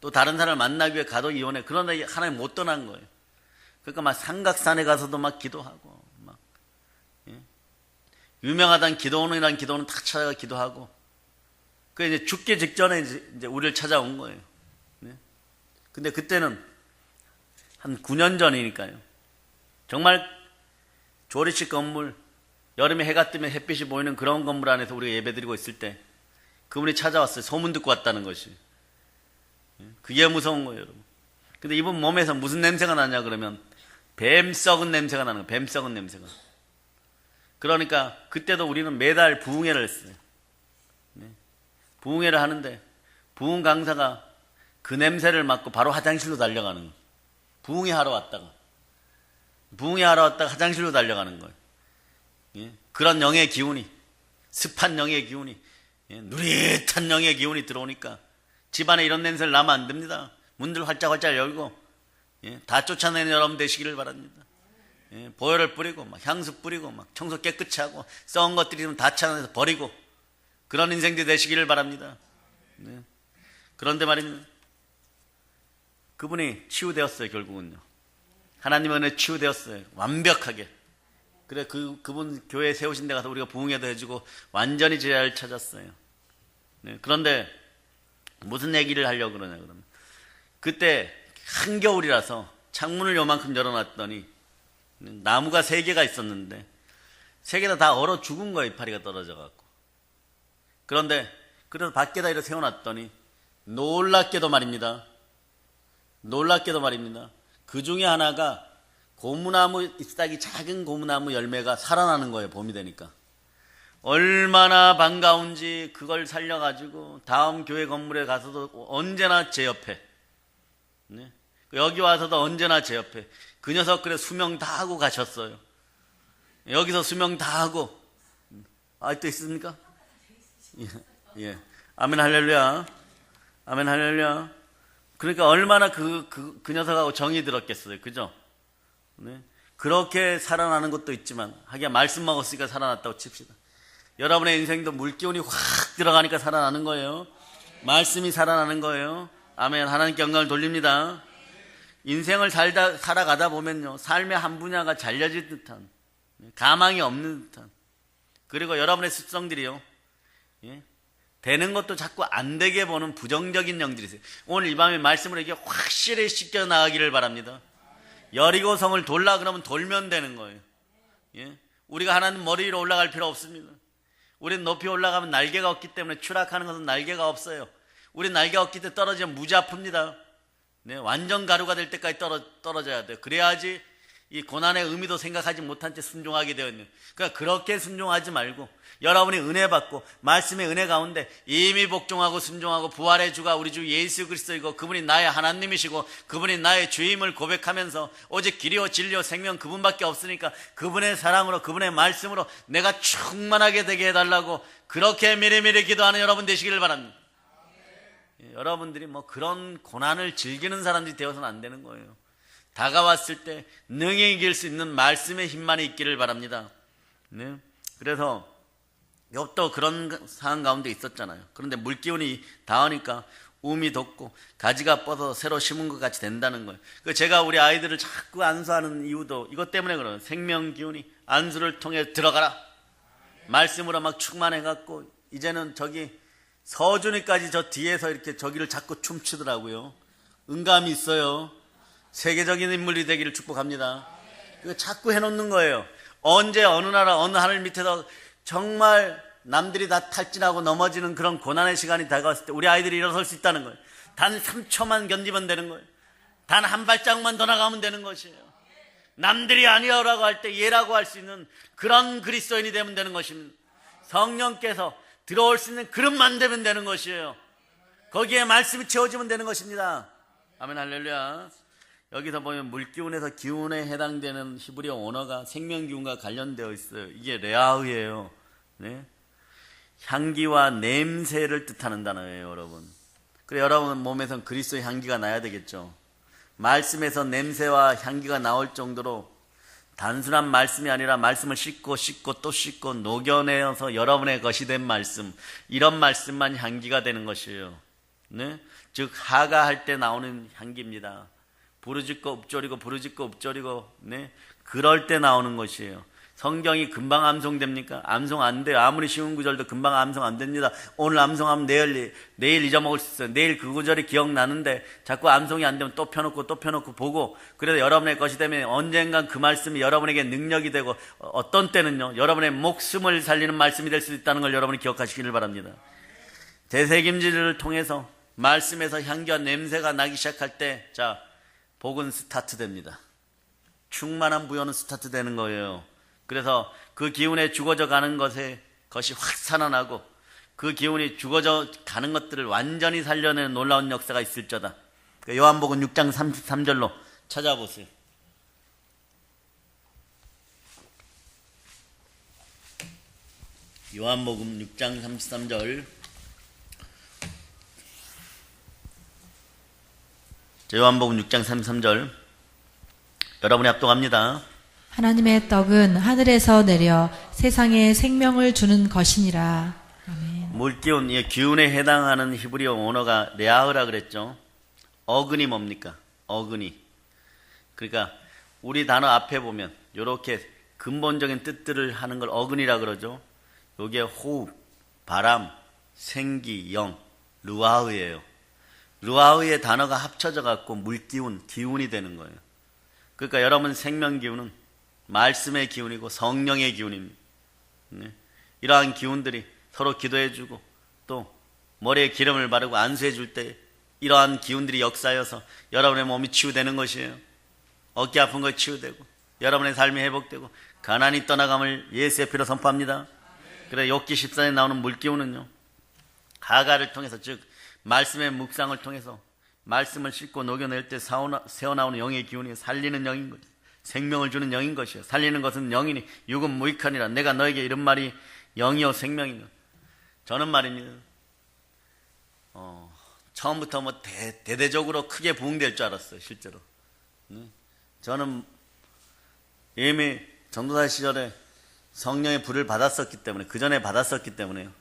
또 다른 사람을 만나기 위해 가도 이혼해. 그러나 하나님 못 떠난 거예요. 그러니까 막 삼각산에 가서도 막 기도하고, 막, 예? 유명하단 기도원이란 기도원은 다 찾아가 기도하고, 그 이제 죽기 직전에 이제 우리를 찾아온 거예요. 네? 근데 그때는 한 9년 전이니까요. 정말 조리식 건물, 여름에 해가 뜨면 햇빛이 보이는 그런 건물 안에서 우리가 예배드리고 있을 때 그분이 찾아왔어요. 소문 듣고 왔다는 것이. 그게 무서운 거예요, 여러분. 근데 이분 몸에서 무슨 냄새가 나냐 그러면 뱀 썩은 냄새가 나는 거예요. 뱀 썩은 냄새가. 그러니까 그때도 우리는 매달 부흥회를 했어요. 네. 부흥회를 하는데 부흥 강사가 그 냄새를 맡고 바로 화장실로 달려가는 거예요. 부흥회 하러 왔다가 화장실로 달려가는 거예요. 예? 그런 영의 기운이, 습한 영의 기운이, 예? 누릿한 영의 기운이 들어오니까 집안에 이런 냄새를 나면 안 됩니다. 문들 활짝활짝 열고, 예? 다 쫓아내는 여러분 되시기를 바랍니다. 예? 보혈을 뿌리고 막 향수 뿌리고 막 청소 깨끗이 하고 썩은 것들이 있으면 다 찾아내서 버리고 그런 인생들이 되시기를 바랍니다. 네. 그런데 말입니다. 그분이 치유되었어요. 결국은요. 하나님의 은혜 치유되었어요. 완벽하게. 그래 그분 교회 세우신 데 가서 우리가 부흥회도 해주고 완전히 제자를 찾았어요. 네. 그런데 무슨 얘기를 하려고 그러냐 그러면 그때 한겨울이라서 창문을 요만큼 열어놨더니 나무가 3개가 있었는데 3개 다 얼어 죽은 거예요. 이파리가 떨어져 갖고. 그런데 그래서 밖에다 이렇게 세워놨더니 놀랍게도 말입니다. 그 중에 하나가 고무나무 잎사귀 작은 고무나무 열매가 살아나는 거예요. 봄이 되니까. 얼마나 반가운지 그걸 살려가지고 다음 교회 건물에 가서도 언제나 제 옆에, 네? 여기 와서도 언제나 제 옆에. 그 녀석 그래 수명 다 하고 가셨어요. 여기서 수명 다 하고. 아직도 있습니까? 예. 아멘 할렐루야. 아멘 할렐루야. 그러니까 얼마나 그 녀석하고 정이 들었겠어요. 그죠? 네. 그렇게 살아나는 것도 있지만, 하기야 말씀 먹었으니까 살아났다고 칩시다. 여러분의 인생도 물기운이 확 들어가니까 살아나는 거예요. 말씀이 살아나는 거예요. 아멘. 하나님께 영광을 돌립니다. 인생을 살아가다 보면요. 삶의 한 분야가 잘려질 듯한, 가망이 없는 듯한, 그리고 여러분의 습성들이요. 예? 되는 것도 자꾸 안 되게 보는 부정적인 영들이 있어요. 오늘 이 밤에 말씀으로 이게 확실히 씻겨 나가기를 바랍니다. 여리고성을 돌라 그러면 돌면 되는 거예요. 예? 우리가 하나님 머리 위로 올라갈 필요 없습니다. 우리는 높이 올라가면 날개가 없기 때문에 추락하는 것은 날개가 없어요. 우리 날개가 없기 때문에 떨어지면 무지 아픕니다. 네, 완전 가루가 될 때까지 떨어져야 돼요. 그래야지 이 고난의 의미도 생각하지 못한 채 순종하게 되어 있는. 그러니까 그렇게 순종하지 말고 여러분이 은혜 받고 말씀의 은혜 가운데 이미 복종하고 순종하고 부활의 주가 우리 주 예수 그리스도이고 그분이 나의 하나님이시고 그분이 나의 주임을 고백하면서 오직 길이요 진리요 생명 그분밖에 없으니까 그분의 사랑으로 그분의 말씀으로 내가 충만하게 되게 해달라고 그렇게 미리미리 기도하는 여러분 되시기를 바랍니다. 여러분들이 뭐 그런 고난을 즐기는 사람들이 되어서는 안 되는 거예요. 다가왔을 때 능히 이길 수 있는 말씀의 힘만이 있기를 바랍니다. 네? 그래서 욥도 그런 상황 가운데 있었잖아요. 그런데 물기운이 닿으니까 움이 돋고 가지가 뻗어서 새로 심은 것 같이 된다는 거예요. 제가 우리 아이들을 자꾸 안수하는 이유도 이것 때문에 그래요. 생명기운이 안수를 통해 들어가라. 말씀으로 막 충만해갖고 이제는 저기 서준이까지 저 뒤에서 이렇게 저기를 자꾸 춤추더라고요. 응감이 있어요. 세계적인 인물이 되기를 축복합니다. 이거 자꾸 해놓는 거예요. 언제 어느 나라 어느 하늘 밑에서 정말 남들이 다 탈진하고 넘어지는 그런 고난의 시간이 다가왔을 때 우리 아이들이 일어설 수 있다는 거예요. 단 3초만 견디면 되는 거예요. 단 한 발짝만 더 나가면 되는 것이에요. 남들이 아니라고 할 때 예라고 할 수 있는 그런 그리스도인이 되면 되는 것입니다. 성령께서 들어올 수 있는 그릇만 되면 되는 것이에요. 거기에 말씀이 채워지면 되는 것입니다. 아멘 할렐루야. 여기서 보면 물기운에서 기운에 해당되는 히브리어 언어가 생명기운과 관련되어 있어요. 이게 레아흐예요. 네? 향기와 냄새를 뜻하는 단어예요, 여러분. 그래 여러분 몸에선 그리스도의 향기가 나야 되겠죠. 말씀에서 냄새와 향기가 나올 정도로 단순한 말씀이 아니라 말씀을 씻고 또 씻고 녹여내어서 여러분의 것이 된 말씀, 이런 말씀만 향기가 되는 것이에요. 네? 즉 하가할 때 나오는 향기입니다. 부르짖고 읊조리고 네? 그럴 때 나오는 것이에요. 성경이 금방 암송됩니까? 암송 안 돼요. 아무리 쉬운 구절도 금방 암송 안 됩니다. 오늘 암송하면 내일 잊어먹을 수 있어요. 내일 그 구절이 기억나는데 자꾸 암송이 안 되면 또 펴놓고 보고, 그래서 여러분의 것이 되면 언젠간 그 말씀이 여러분에게 능력이 되고, 어떤 때는요 여러분의 목숨을 살리는 말씀이 될 수 있다는 걸 여러분이 기억하시기를 바랍니다. 되새김질을 통해서 말씀에서 향기와 냄새가 나기 시작할 때, 자, 복은 스타트 됩니다. 충만한 부여는 스타트 되는 거예요. 그래서 그 기운에 죽어져 가는 것이 확 살아나고, 그 기운이 죽어져 가는 것들을 완전히 살려내는 놀라운 역사가 있을저다. 요한복음 6장 33절로 찾아보세요. 요한복음 6장 33절. 요한복음 6장 33절. 여러분이 합독합니다. 하나님의 떡은 하늘에서 내려 세상에 생명을 주는 것이니라. 아멘. 물기운, 기운에 해당하는 히브리어 언어가 레아흐라 그랬죠. 어근이 뭡니까? 어근이. 그러니까 우리 단어 앞에 보면 이렇게 근본적인 뜻들을 하는 걸 어근이라 그러죠. 요게 호흡, 바람, 생기, 영, 루아흐예요. 루아흐의 단어가 합쳐져 갖고 물기운, 기운이 되는 거예요. 그러니까 여러분 생명 기운은 말씀의 기운이고 성령의 기운입니다. 네. 이러한 기운들이 서로 기도해주고 또 머리에 기름을 바르고 안수해줄 때 이러한 기운들이 역사여서 여러분의 몸이 치유되는 것이에요. 어깨 아픈 거 치유되고 여러분의 삶이 회복되고 가난이 떠나감을 예수의 피로 선포합니다. 그래 욥기 14장에 나오는 물기운은요, 하가를 통해서, 즉 말씀의 묵상을 통해서 말씀을 씻고 녹여낼 때 새어나오는 영의 기운이 살리는 영인 거죠. 생명을 주는 영인 것이에요. 살리는 것은 영이니 육은 무익하니라. 내가 너에게 이런 말이 영이요 생명이며. 저는 말입니다, 처음부터 뭐 대대적으로 크게 부흥될 줄 알았어요. 실제로 저는 이미 전도사 시절에 성령의 불을 받았었기 때문에, 그 전에 받았었기 때문에요.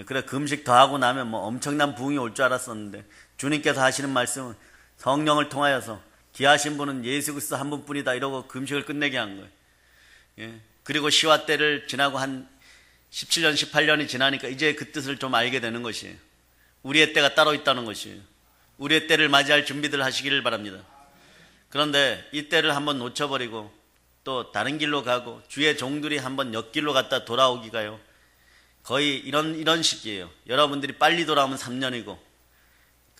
그래 금식 더 하고 나면 뭐 엄청난 부흥이 올 줄 알았었는데, 주님께서 하시는 말씀은 성령을 통하여서 귀하신 분은 예수 그리스도 한 분뿐이다 이러고 금식을 끝내게 한 거예요. 그리고 시와 때를 지나고 한 17년 18년이 지나니까 이제 그 뜻을 좀 알게 되는 것이에요. 우리의 때가 따로 있다는 것이에요. 우리의 때를 맞이할 준비들 하시기를 바랍니다. 그런데 이 때를 한번 놓쳐버리고 또 다른 길로 가고 주의 종들이 한번 옆길로 갔다 돌아오기가요, 거의 이런 시기예요. 여러분들이 빨리 돌아오면 3년이고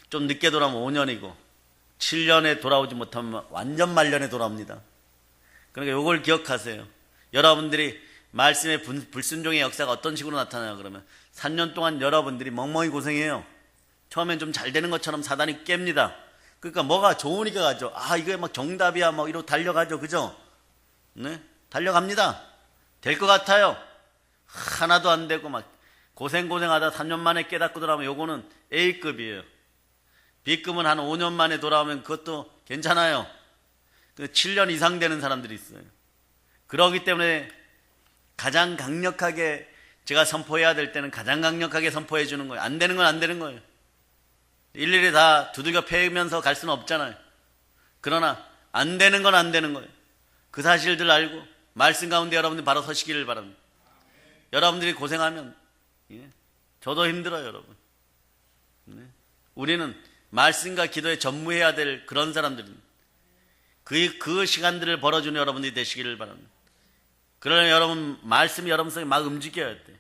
좀 늦게 돌아오면 5년이고 7년에 돌아오지 못하면 완전 말년에 돌아옵니다. 그러니까 이걸 기억하세요. 여러분들이 말씀의 불순종의 역사가 어떤 식으로 나타나요? 그러면 3년 동안 여러분들이 멍멍이 고생해요. 처음엔 좀 잘 되는 것처럼 사단이 깹니다. 그러니까 뭐가 좋으니까 가죠. 아, 이게 막 정답이야, 막 이러고 달려가죠. 그죠? 네? 달려갑니다. 될 것 같아요. 하나도 안 되고 막 고생하다 3년 만에 깨닫고 돌아오면 요거는 A급이에요. B급은 한 5년 만에 돌아오면 그것도 괜찮아요. 7년 이상 되는 사람들이 있어요. 그러기 때문에 가장 강력하게 제가 선포해야 될 때는 가장 강력하게 선포해 주는 거예요. 안 되는 건 안 되는 거예요. 일일이 다 두들겨 패면서 갈 수는 없잖아요. 그러나 안 되는 건 안 되는 거예요. 그 사실들 알고 말씀 가운데 여러분들 바로 서시기를 바랍니다. 여러분들이 고생하면 저도 힘들어요, 여러분. 우리는 말씀과 기도에 전무해야 될 그런 사람들입니다. 그 시간들을 벌어주는 여러분들이 되시기를 바랍니다. 그러나 여러분, 말씀이 여러분 속에 막 움직여야 돼요.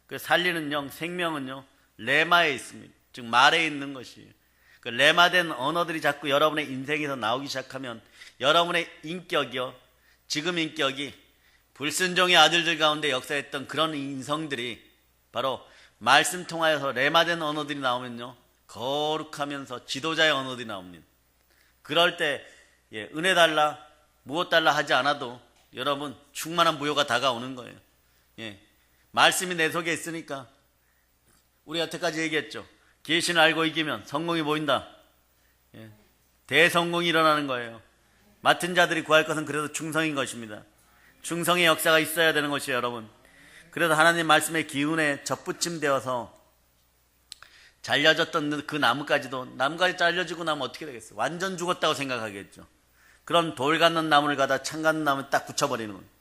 그 살리는 영, 생명은요, 레마에 있습니다. 즉 말에 있는 것이에요. 그 레마된 언어들이 자꾸 여러분의 인생에서 나오기 시작하면 여러분의 인격이요, 지금 인격이 불순종의 아들들 가운데 역사했던 그런 인성들이 바로 말씀 통하여서 레마된 언어들이 나오면요, 거룩하면서 지도자의 언어들이 나옵니다. 그럴 때 은혜 달라, 무엇 달라 하지 않아도 여러분 충만한 무효가 다가오는 거예요. 말씀이 내 속에 있으니까 우리 여태까지 얘기했죠. 계시는 알고 이기면 성공이 보인다. 대성공이 일어나는 거예요. 맡은 자들이 구할 것은 그래도 충성인 것입니다. 충성의 역사가 있어야 되는 것이에요, 여러분. 그래서 하나님 말씀의 기운에 접붙임되어서 잘려졌던 그 나무까지도, 나무까지 잘려지고 나면 어떻게 되겠어요? 완전 죽었다고 생각하겠죠. 그런 돌 같는 나무를 갖다 창 같는 나무에 딱 붙여버리는 거예요.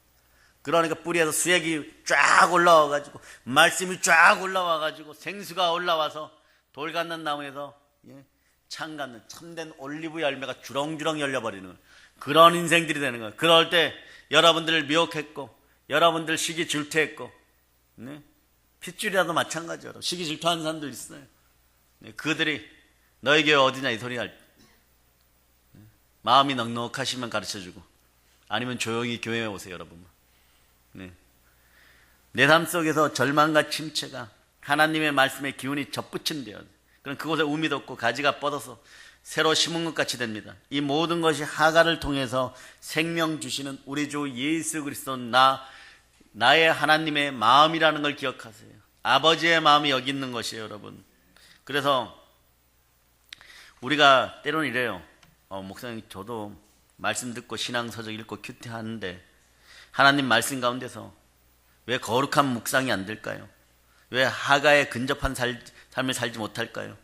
그러니까 뿌리에서 수액이 쫙 올라와가지고, 말씀이 쫙 올라와가지고, 생수가 올라와서 돌 같는 나무에서 창 같는 참된 올리브 열매가 주렁주렁 열려버리는 거예요. 그런 인생들이 되는 거예요. 그럴 때 여러분들을 미혹했고, 여러분들 시기 질투했고, 핏줄이라도 마찬가지로 시기 질투하는 사람들 있어요. 그들이 너희 교회 어디냐 이 소리 할 때, 마음이 넉넉하시면 가르쳐주고, 아니면 조용히 교회에 오세요, 여러분. 내 삶 속에서 절망과 침체가 하나님의 말씀의 기운이 접붙임되어, 그럼 그곳에 우미 돋고 가지가 뻗어서 새로 심은 것 같이 됩니다. 이 모든 것이 하가를 통해서 생명 주시는 우리 주 예수 그리스도 나의 하나님의 마음이라는 걸 기억하세요. 아버지의 마음이 여기 있는 것이에요, 여러분. 그래서 우리가 때로는 이래요. 목사님, 저도 말씀 듣고 신앙서적 읽고 큐티하는데 하나님 말씀 가운데서 왜 거룩한 묵상이 안 될까요? 왜 하가에 근접한 삶을 살지 못할까요?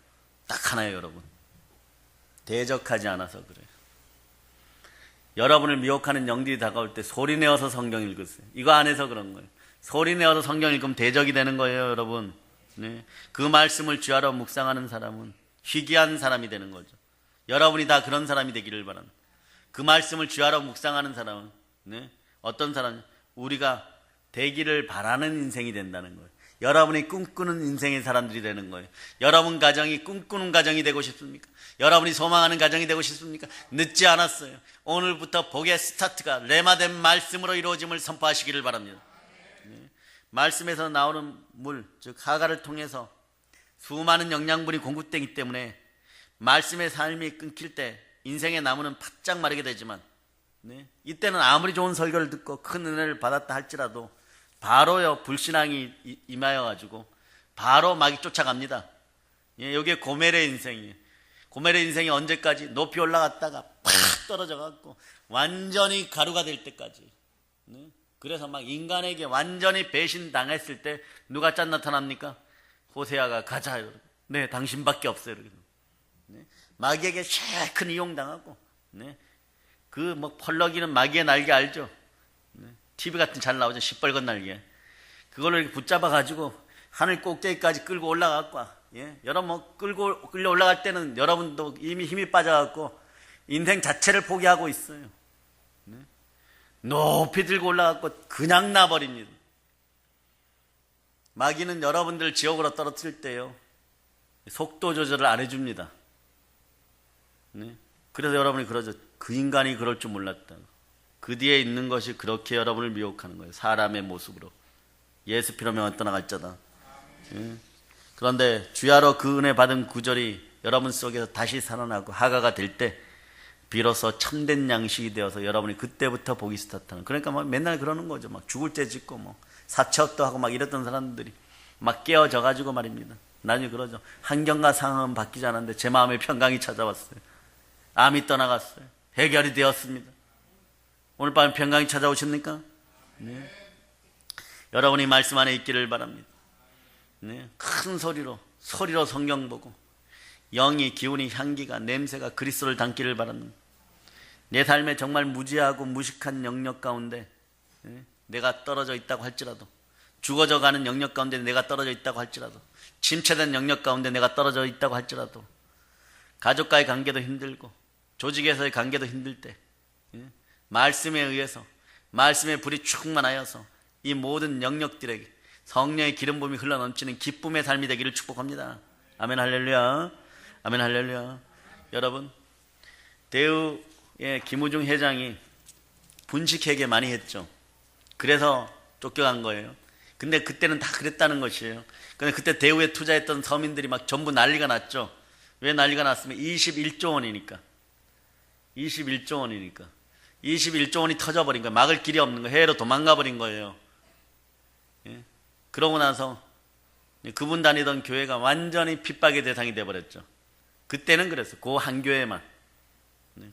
딱 하나예요, 여러분. 대적하지 않아서 그래요. 여러분을 미혹하는 영들이 다가올 때 소리내어서 성경 읽으세요. 이거 안 해서 그런 거예요. 소리내어서 성경 읽으면 대적이 되는 거예요, 여러분. 그 말씀을 주하러 묵상하는 사람은 희귀한 사람이 되는 거죠. 여러분이 다 그런 사람이 되기를 바랍니다. 그 말씀을 주하러 묵상하는 사람은 어떤 사람? 우리가 되기를 바라는 인생이 된다는 거예요. 여러분이 꿈꾸는 인생의 사람들이 되는 거예요. 여러분 가정이 꿈꾸는 가정이 되고 싶습니까? 여러분이 소망하는 가정이 되고 싶습니까? 늦지 않았어요. 오늘부터 복의 스타트가 레마된 말씀으로 이루어짐을 선포하시기를 바랍니다. 말씀에서 나오는 물, 즉 하가를 통해서 수많은 영양분이 공급되기 때문에 말씀의 삶이 끊길 때 인생의 나무는 바짝 마르게 되지만, 이때는 아무리 좋은 설교를 듣고 큰 은혜를 받았다 할지라도 바로요 불신앙이 임하여가지고 바로 마귀 쫓아갑니다. 여기에 고멜의 인생이에요. 고멜의 인생이 언제까지? 높이 올라갔다가 팍 떨어져갖고 완전히 가루가 될 때까지. 그래서 막 인간에게 완전히 배신당했을 때 누가 짠 나타납니까? 호세아가 가자. 네, 당신밖에 없어요. 마귀에게 큰 이용당하고, 그 뭐 펄럭이는 마귀의 날개 알죠? TV 같은 잘 나오죠. 시뻘건 날개. 그걸로 이렇게 붙잡아가지고 하늘 꼭대기까지 끌고 올라갔고, 여러분 뭐 끌려 올라갈 때는 여러분도 이미 힘이 빠져갖고 인생 자체를 포기하고 있어요. 높이 들고 올라갔고 그냥 놔버립니다. 마귀는 여러분들 지옥으로 떨어뜨릴 때요 속도 조절을 안 해줍니다. 그래서 여러분이 그러죠. 그 인간이 그럴 줄 몰랐다. 그 뒤에 있는 것이 그렇게 여러분을 미혹하는 거예요. 사람의 모습으로. 예수 피로 명한 떠나갈자다. 그런데 주야로 그 은혜 받은 구절이 여러분 속에서 다시 살아나고 하가가 될 때 비로소 참된 양식이 되어서 여러분이 그때부터 복이 스타트하는. 그러니까 막 맨날 그러는 거죠. 막 죽을 때 짓고 뭐 사채업도 하고 막 이랬던 사람들이 막 깨어져 가지고 말입니다. 나중에 그러죠. 환경과 상황은 바뀌지 않았는데 제 마음에 평강이 찾아왔어요. 암이 떠나갔어요. 해결이 되었습니다. 오늘 밤에 평강이 찾아오십니까? 네. 여러분이 말씀 안에 있기를 바랍니다. 큰 소리로 성경 보고 영이, 기운이, 향기가, 냄새가 그리스도를 담기를 바랍니다. 내 삶에 정말 무지하고 무식한 영역 가운데 내가 떨어져 있다고 할지라도, 죽어져가는 영역 가운데 내가 떨어져 있다고 할지라도, 침체된 영역 가운데 내가 떨어져 있다고 할지라도, 가족과의 관계도 힘들고 조직에서의 관계도 힘들 때 말씀에 의해서 말씀의 불이 충만하여서 이 모든 영역들에게 성령의 기름 부음이 흘러넘치는 기쁨의 삶이 되기를 축복합니다. 아멘 할렐루야. 아멘 할렐루야. 여러분, 대우의 김우중 회장이 분식회계 많이 했죠. 그래서 쫓겨간 거예요. 근데 그때는 다 그랬다는 것이에요. 근데 그때 대우에 투자했던 서민들이 막 전부 난리가 났죠. 왜 난리가 났으면 21조 원이니까. 21조 원이니까. 21조 원이 터져버린 거예요. 막을 길이 없는 거예요. 해외로 도망가 버린 거예요. 그러고 나서 그분 다니던 교회가 완전히 핍박의 대상이 돼버렸죠. 그때는 그랬어요. 그 한 교회만.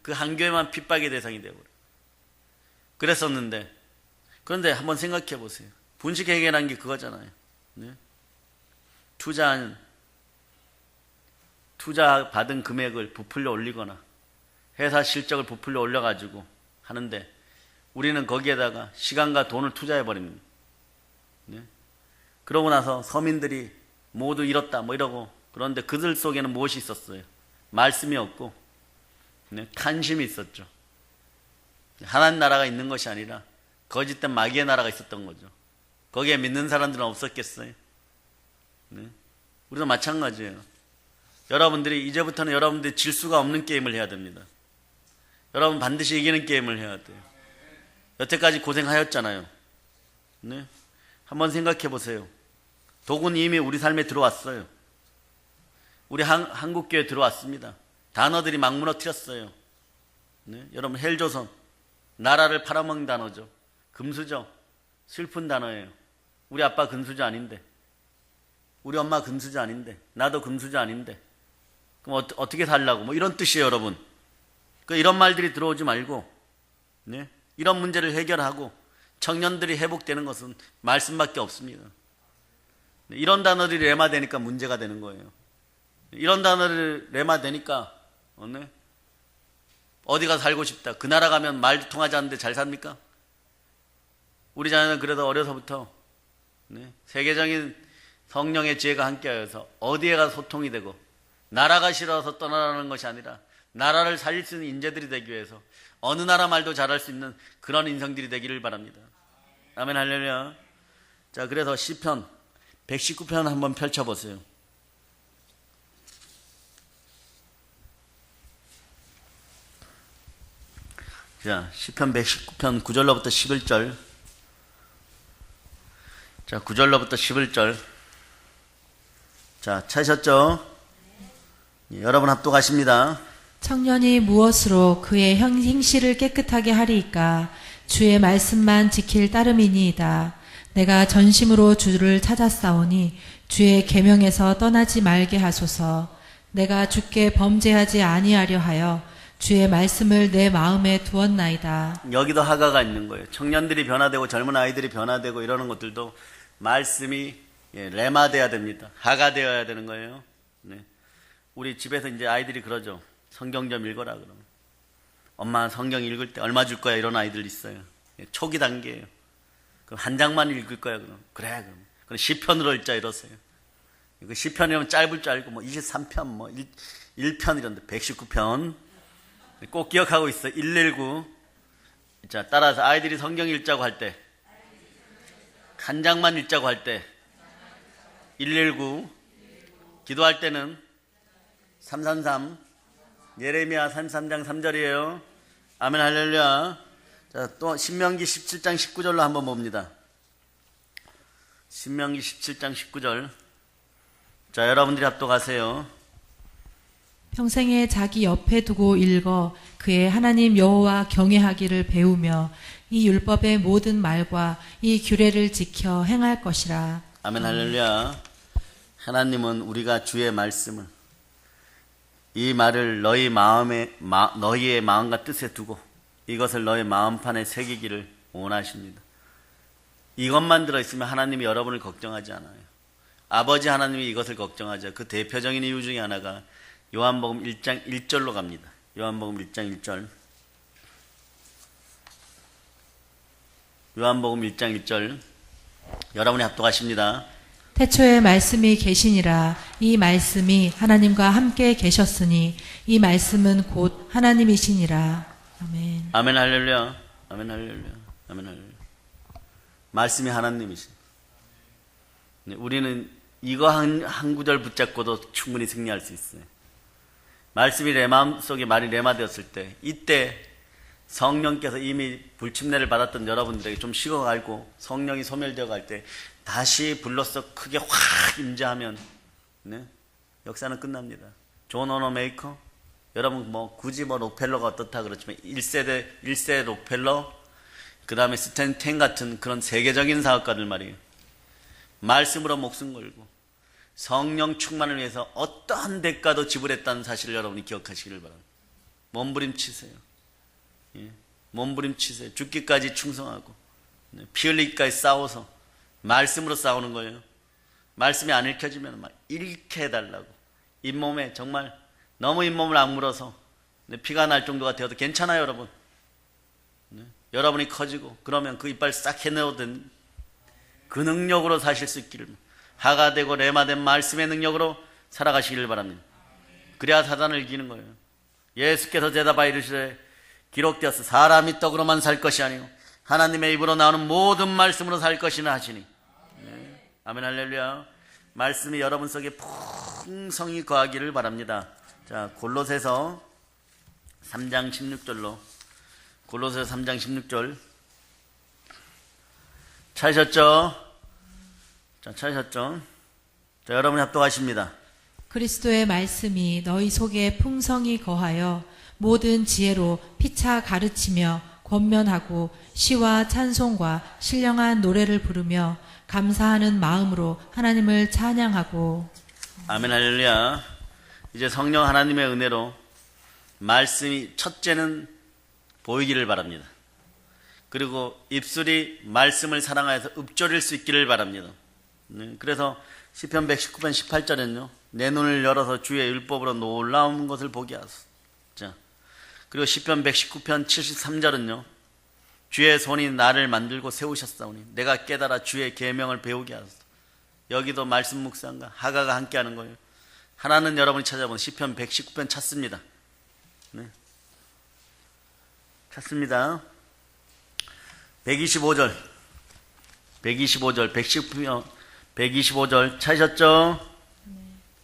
그 한 교회만 핍박의 대상이 돼버려요. 그랬었는데 그런데 한번 생각해 보세요. 분식회계라는 게 그거잖아요. 네? 투자 받은 금액을 부풀려 올리거나 회사 실적을 부풀려 올려가지고 하는데 우리는 거기에다가 시간과 돈을 투자해 버립니다. 네? 그러고 나서 서민들이 모두 잃었다 뭐 이러고, 그런데 그들 속에는 무엇이 있었어요? 말씀이 없고, 네? 탄심이 있었죠. 하나님 나라가 있는 것이 아니라 거짓된 마귀의 나라가 있었던 거죠. 거기에 믿는 사람들은 없었겠어요? 네? 우리도 마찬가지예요. 여러분들이 이제부터는 여러분들이 질 수가 없는 게임을 해야 됩니다. 여러분 반드시 이기는 게임을 해야 돼요. 여태까지 고생하였잖아요. 네? 한번 생각해 보세요. 독은 이미 우리 삶에 들어왔어요. 우리 한국교회에 들어왔습니다. 단어들이 막 무너뜨렸어요. 네? 여러분 헬조선, 나라를 팔아먹는 단어죠. 금수저, 슬픈 단어예요. 우리 아빠 금수저 아닌데, 우리 엄마 금수저 아닌데, 나도 금수저 아닌데, 그럼 어떻게 살라고? 뭐 이런 뜻이에요, 여러분. 이런 말들이 들어오지 말고, 네? 이런 문제를 해결하고 청년들이 회복되는 것은 말씀밖에 없습니다. 네? 이런 단어들이 레마되니까 문제가 되는 거예요. 이런 단어를 레마되니까 네? 어디가 살고 싶다. 그 나라 가면 말도 통하지 않는데 잘 삽니까? 우리 자녀는 그래도 어려서부터 네? 세계적인 성령의 지혜가 함께하여서 어디에 가서 소통이 되고, 나라가 싫어서 떠나라는 것이 아니라 나라를 살릴 수 있는 인재들이 되기 위해서 어느 나라 말도 잘할 수 있는 그런 인성들이 되기를 바랍니다. 아멘 할렐루야. 자, 그래서 시편 119편 한번 펼쳐보세요. 자, 시편 119편 9절로부터 11절. 자, 9절로부터 11절. 자, 찾으셨죠? 예, 여러분 합독하십니다. 청년이 무엇으로 그의 행실을 깨끗하게 하리이까? 주의 말씀만 지킬 따름이니이다. 내가 전심으로 주를 찾았사오니 주의 계명에서 떠나지 말게 하소서. 내가 주께 범죄하지 아니하려 하여 주의 말씀을 내 마음에 두었나이다. 여기도 하가가 있는 거예요. 청년들이 변화되고 젊은 아이들이 변화되고 이러는 것들도 말씀이 레마돼야 됩니다. 하가 되어야 되는 거예요. 네. 우리 집에서 이제 아이들이 그러죠. 성경 좀 읽어라 그러면. 엄마 성경 읽을 때 얼마 줄 거야? 이런 아이들 있어요. 초기 단계예요. 그럼 한 장만 읽을 거야 그럼. 그래 그럼 시편으로 읽자 이러세요. 그 시편이면 짧을 줄 알고 뭐 23편 뭐 1편 이런데 119편 꼭 기억하고 있어. 119. 자, 따라서 아이들이 성경 읽자고 할 때, 한 장만 읽자고 할 때 119, 기도할 때는 333, 예레미야 33장 3절이에요. 아멘 할렐루야. 자, 또 신명기 17장 19절로 한번 봅니다. 신명기 17장 19절. 자, 여러분들이 합독하세요. 평생에 자기 옆에 두고 읽어 그의 하나님 여호와 경외하기를 배우며 이 율법의 모든 말과 이 규례를 지켜 행할 것이라. 아멘 할렐루야. 하나님은 우리가 주의 말씀을, 이 말을 너희의 마음과 뜻에 두고 이것을 너의 마음판에 새기기를 원하십니다. 이것만 들어있으면 하나님이 여러분을 걱정하지 않아요. 아버지 하나님이 이것을 걱정하죠. 그 대표적인 이유 중에 하나가 요한복음 1장 1절로 갑니다. 요한복음 1장 1절. 요한복음 1장 1절. 여러분이 합독하십니다. 태초에 말씀이 계시니라. 이 말씀이 하나님과 함께 계셨으니 이 말씀은 곧 하나님이시니라. 아멘. 아멘 할렐루야. 아멘 할렐루야. 아멘 할렐루야. 말씀이 하나님이시. 우리는 이거 한 구절 붙잡고도 충분히 승리할 수 있어요. 말씀이 내 마음속에 말이 레마되었을 때, 이때 성령께서 이미 불침례를 받았던 여러분들에게 좀 식어가고 성령이 소멸되어 갈 때 다시 불러서 크게 확 임재하면 네? 역사는 끝납니다. 존 오너 메이커, 여러분 뭐 굳이 뭐 록펠러가 어떻다 그렇지만 1세대 록펠러, 그 다음에 스탠 텐 같은 그런 세계적인 사업가들 말이에요. 말씀으로 목숨 걸고 성령 충만을 위해서 어떠한 대가도 지불했다는 사실을 여러분이 기억하시기를 바랍니다. 몸부림치세요. 예? 몸부림치세요. 죽기까지 충성하고 피 흘리기까지 싸워서 말씀으로 싸우는 거예요. 말씀이 안 읽혀지면 막 읽게 해달라고. 잇몸에 정말 너무 잇몸을 악물어서 피가 날 정도가 되어도 괜찮아요, 여러분. 여러분이 커지고 그러면 그 이빨 싹 해내어든 그 능력으로 사실 수 있기를, 하가 되고 레마된 말씀의 능력으로 살아가시기를 바랍니다. 그래야 사단을 이기는 거예요. 예수께서 대답하여 이르시되 기록되었어 사람이 떡으로만 살 것이 아니요 하나님의 입으로 나오는 모든 말씀으로 살 것이나 하시니. 네. 아멘 할렐루야. 말씀이 여러분 속에 풍성히 거하기를 바랍니다. 자, 골로새서 3장 16절로, 골로새서 3장 16절 찾으셨죠? 자, 찾으셨죠? 자, 여러분이 합독하십니다. 그리스도의 말씀이 너희 속에 풍성히 거하여 모든 지혜로 피차 가르치며 권면하고 시와 찬송과 신령한 노래를 부르며 감사하는 마음으로 하나님을 찬양하고. 아멘 할렐루야. 이제 성령 하나님의 은혜로 말씀이 첫째는 보이기를 바랍니다. 그리고 입술이 말씀을 사랑하여서 읊조릴 수 있기를 바랍니다. 그래서 시편 119편 18절에는요. 내 눈을 열어서 주의 율법으로 놀라운 것을 보게 하소서. 자, 그리고 시편 119편 73절은요. 주의 손이 나를 만들고 세우셨사오니 내가 깨달아 주의 계명을 배우게 하소서. 여기도 말씀 묵상과 하가가 함께하는 거예요. 하나는 여러분이 찾아본 시편 119편 찾습니다. 네. 찾습니다. 125절 125절 찾으셨죠?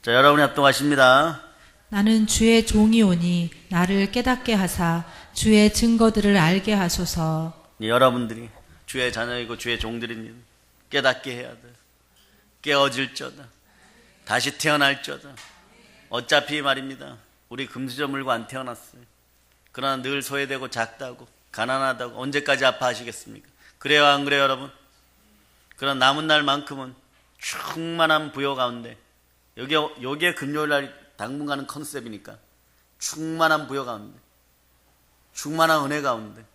자, 여러분이 합동하십니다. 나는 주의 종이오니 나를 깨닫게 하사 주의 증거들을 알게 하소서. 여러분들이 주의 자녀이고 주의 종들입니다. 깨닫게 해야 돼. 깨어질저다. 다시 태어날저다. 어차피 말입니다. 우리 금수저 물고 안 태어났어요. 그러나 늘 소외되고 작다고 가난하다고 언제까지 아파하시겠습니까? 그래요 안 그래요 여러분? 그런 남은 날만큼은 충만한 부요 가운데, 요게 금요일날 당분간은 컨셉이니까 충만한 부요 가운데, 충만한 은혜 가운데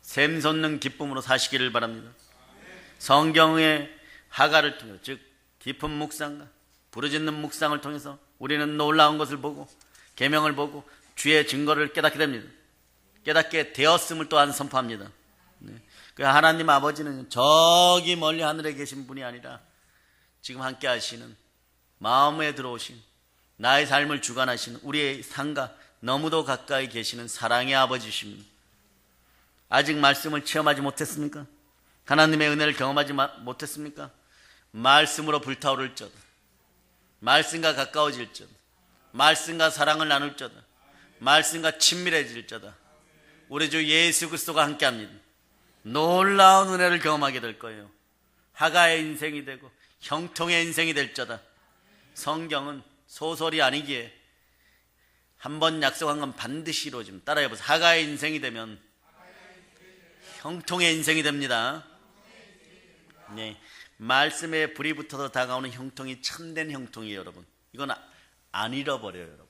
샘솟는 기쁨으로 사시기를 바랍니다. 성경의 하가를 통해서, 즉 깊은 묵상과 부르짖는 묵상을 통해서 우리는 놀라운 것을 보고 계명을 보고 주의 증거를 깨닫게 됩니다. 깨닫게 되었음을 또한 선포합니다. 네. 하나님 아버지는 저기 멀리 하늘에 계신 분이 아니라 지금 함께 하시는, 마음에 들어오신, 나의 삶을 주관하시는 우리의 삶과 너무도 가까이 계시는 사랑의 아버지십니다. 아직 말씀을 체험하지 못했습니까? 하나님의 은혜를 경험하지 못했습니까? 말씀으로 불타오를 쩌다, 말씀과 가까워질 쩌다, 말씀과 사랑을 나눌 쩌다, 말씀과 친밀해질 쩌다 우리 주 예수 그리스도가 함께합니다. 놀라운 은혜를 경험하게 될 거예요. 하가의 인생이 되고 형통의 인생이 될 쩌다. 성경은 소설이 아니기에 한 번 약속한 건 반드시 이루어집니다. 따라해보세요. 하가의 인생이 되면 형통의 인생이 됩니다. 네. 말씀에 불이 붙어서 다가오는 형통이 참된 형통이에요, 여러분. 이건 안 잃어버려요, 여러분.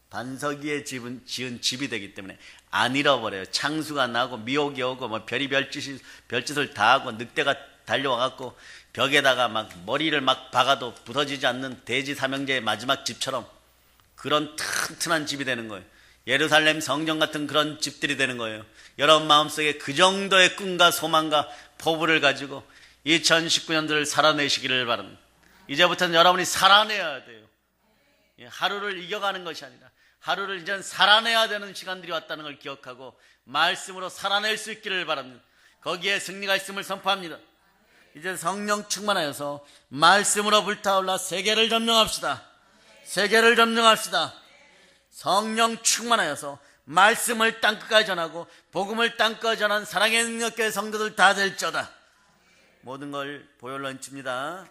반석 위에 지은 집이 되기 때문에 안 잃어버려요. 창수가 나고 미혹이 오고 뭐 별이 별짓을 다 하고 늑대가 달려와갖고 벽에다가 막 머리를 막 박아도 부서지지 않는 대지 삼형제의 마지막 집처럼 그런 튼튼한 집이 되는 거예요. 예루살렘 성전 같은 그런 집들이 되는 거예요. 여러분 마음속에 그 정도의 꿈과 소망과 포부를 가지고 2019년도를 살아내시기를 바랍니다. 이제부터는 여러분이 살아내야 돼요. 하루를 이겨가는 것이 아니라 하루를 이제는 살아내야 되는 시간들이 왔다는 걸 기억하고 말씀으로 살아낼 수 있기를 바랍니다. 거기에 승리가 있음을 선포합니다. 이제 성령 충만하여서 말씀으로 불타올라 세계를 점령합시다. 세계를 점령합시다. 성령 충만하여서 말씀을 땅끝까지 전하고 복음을 땅끝까지 전한 사랑의 능력의 성도들 다 될저다. 모든 걸 보혈로 얹힙니다.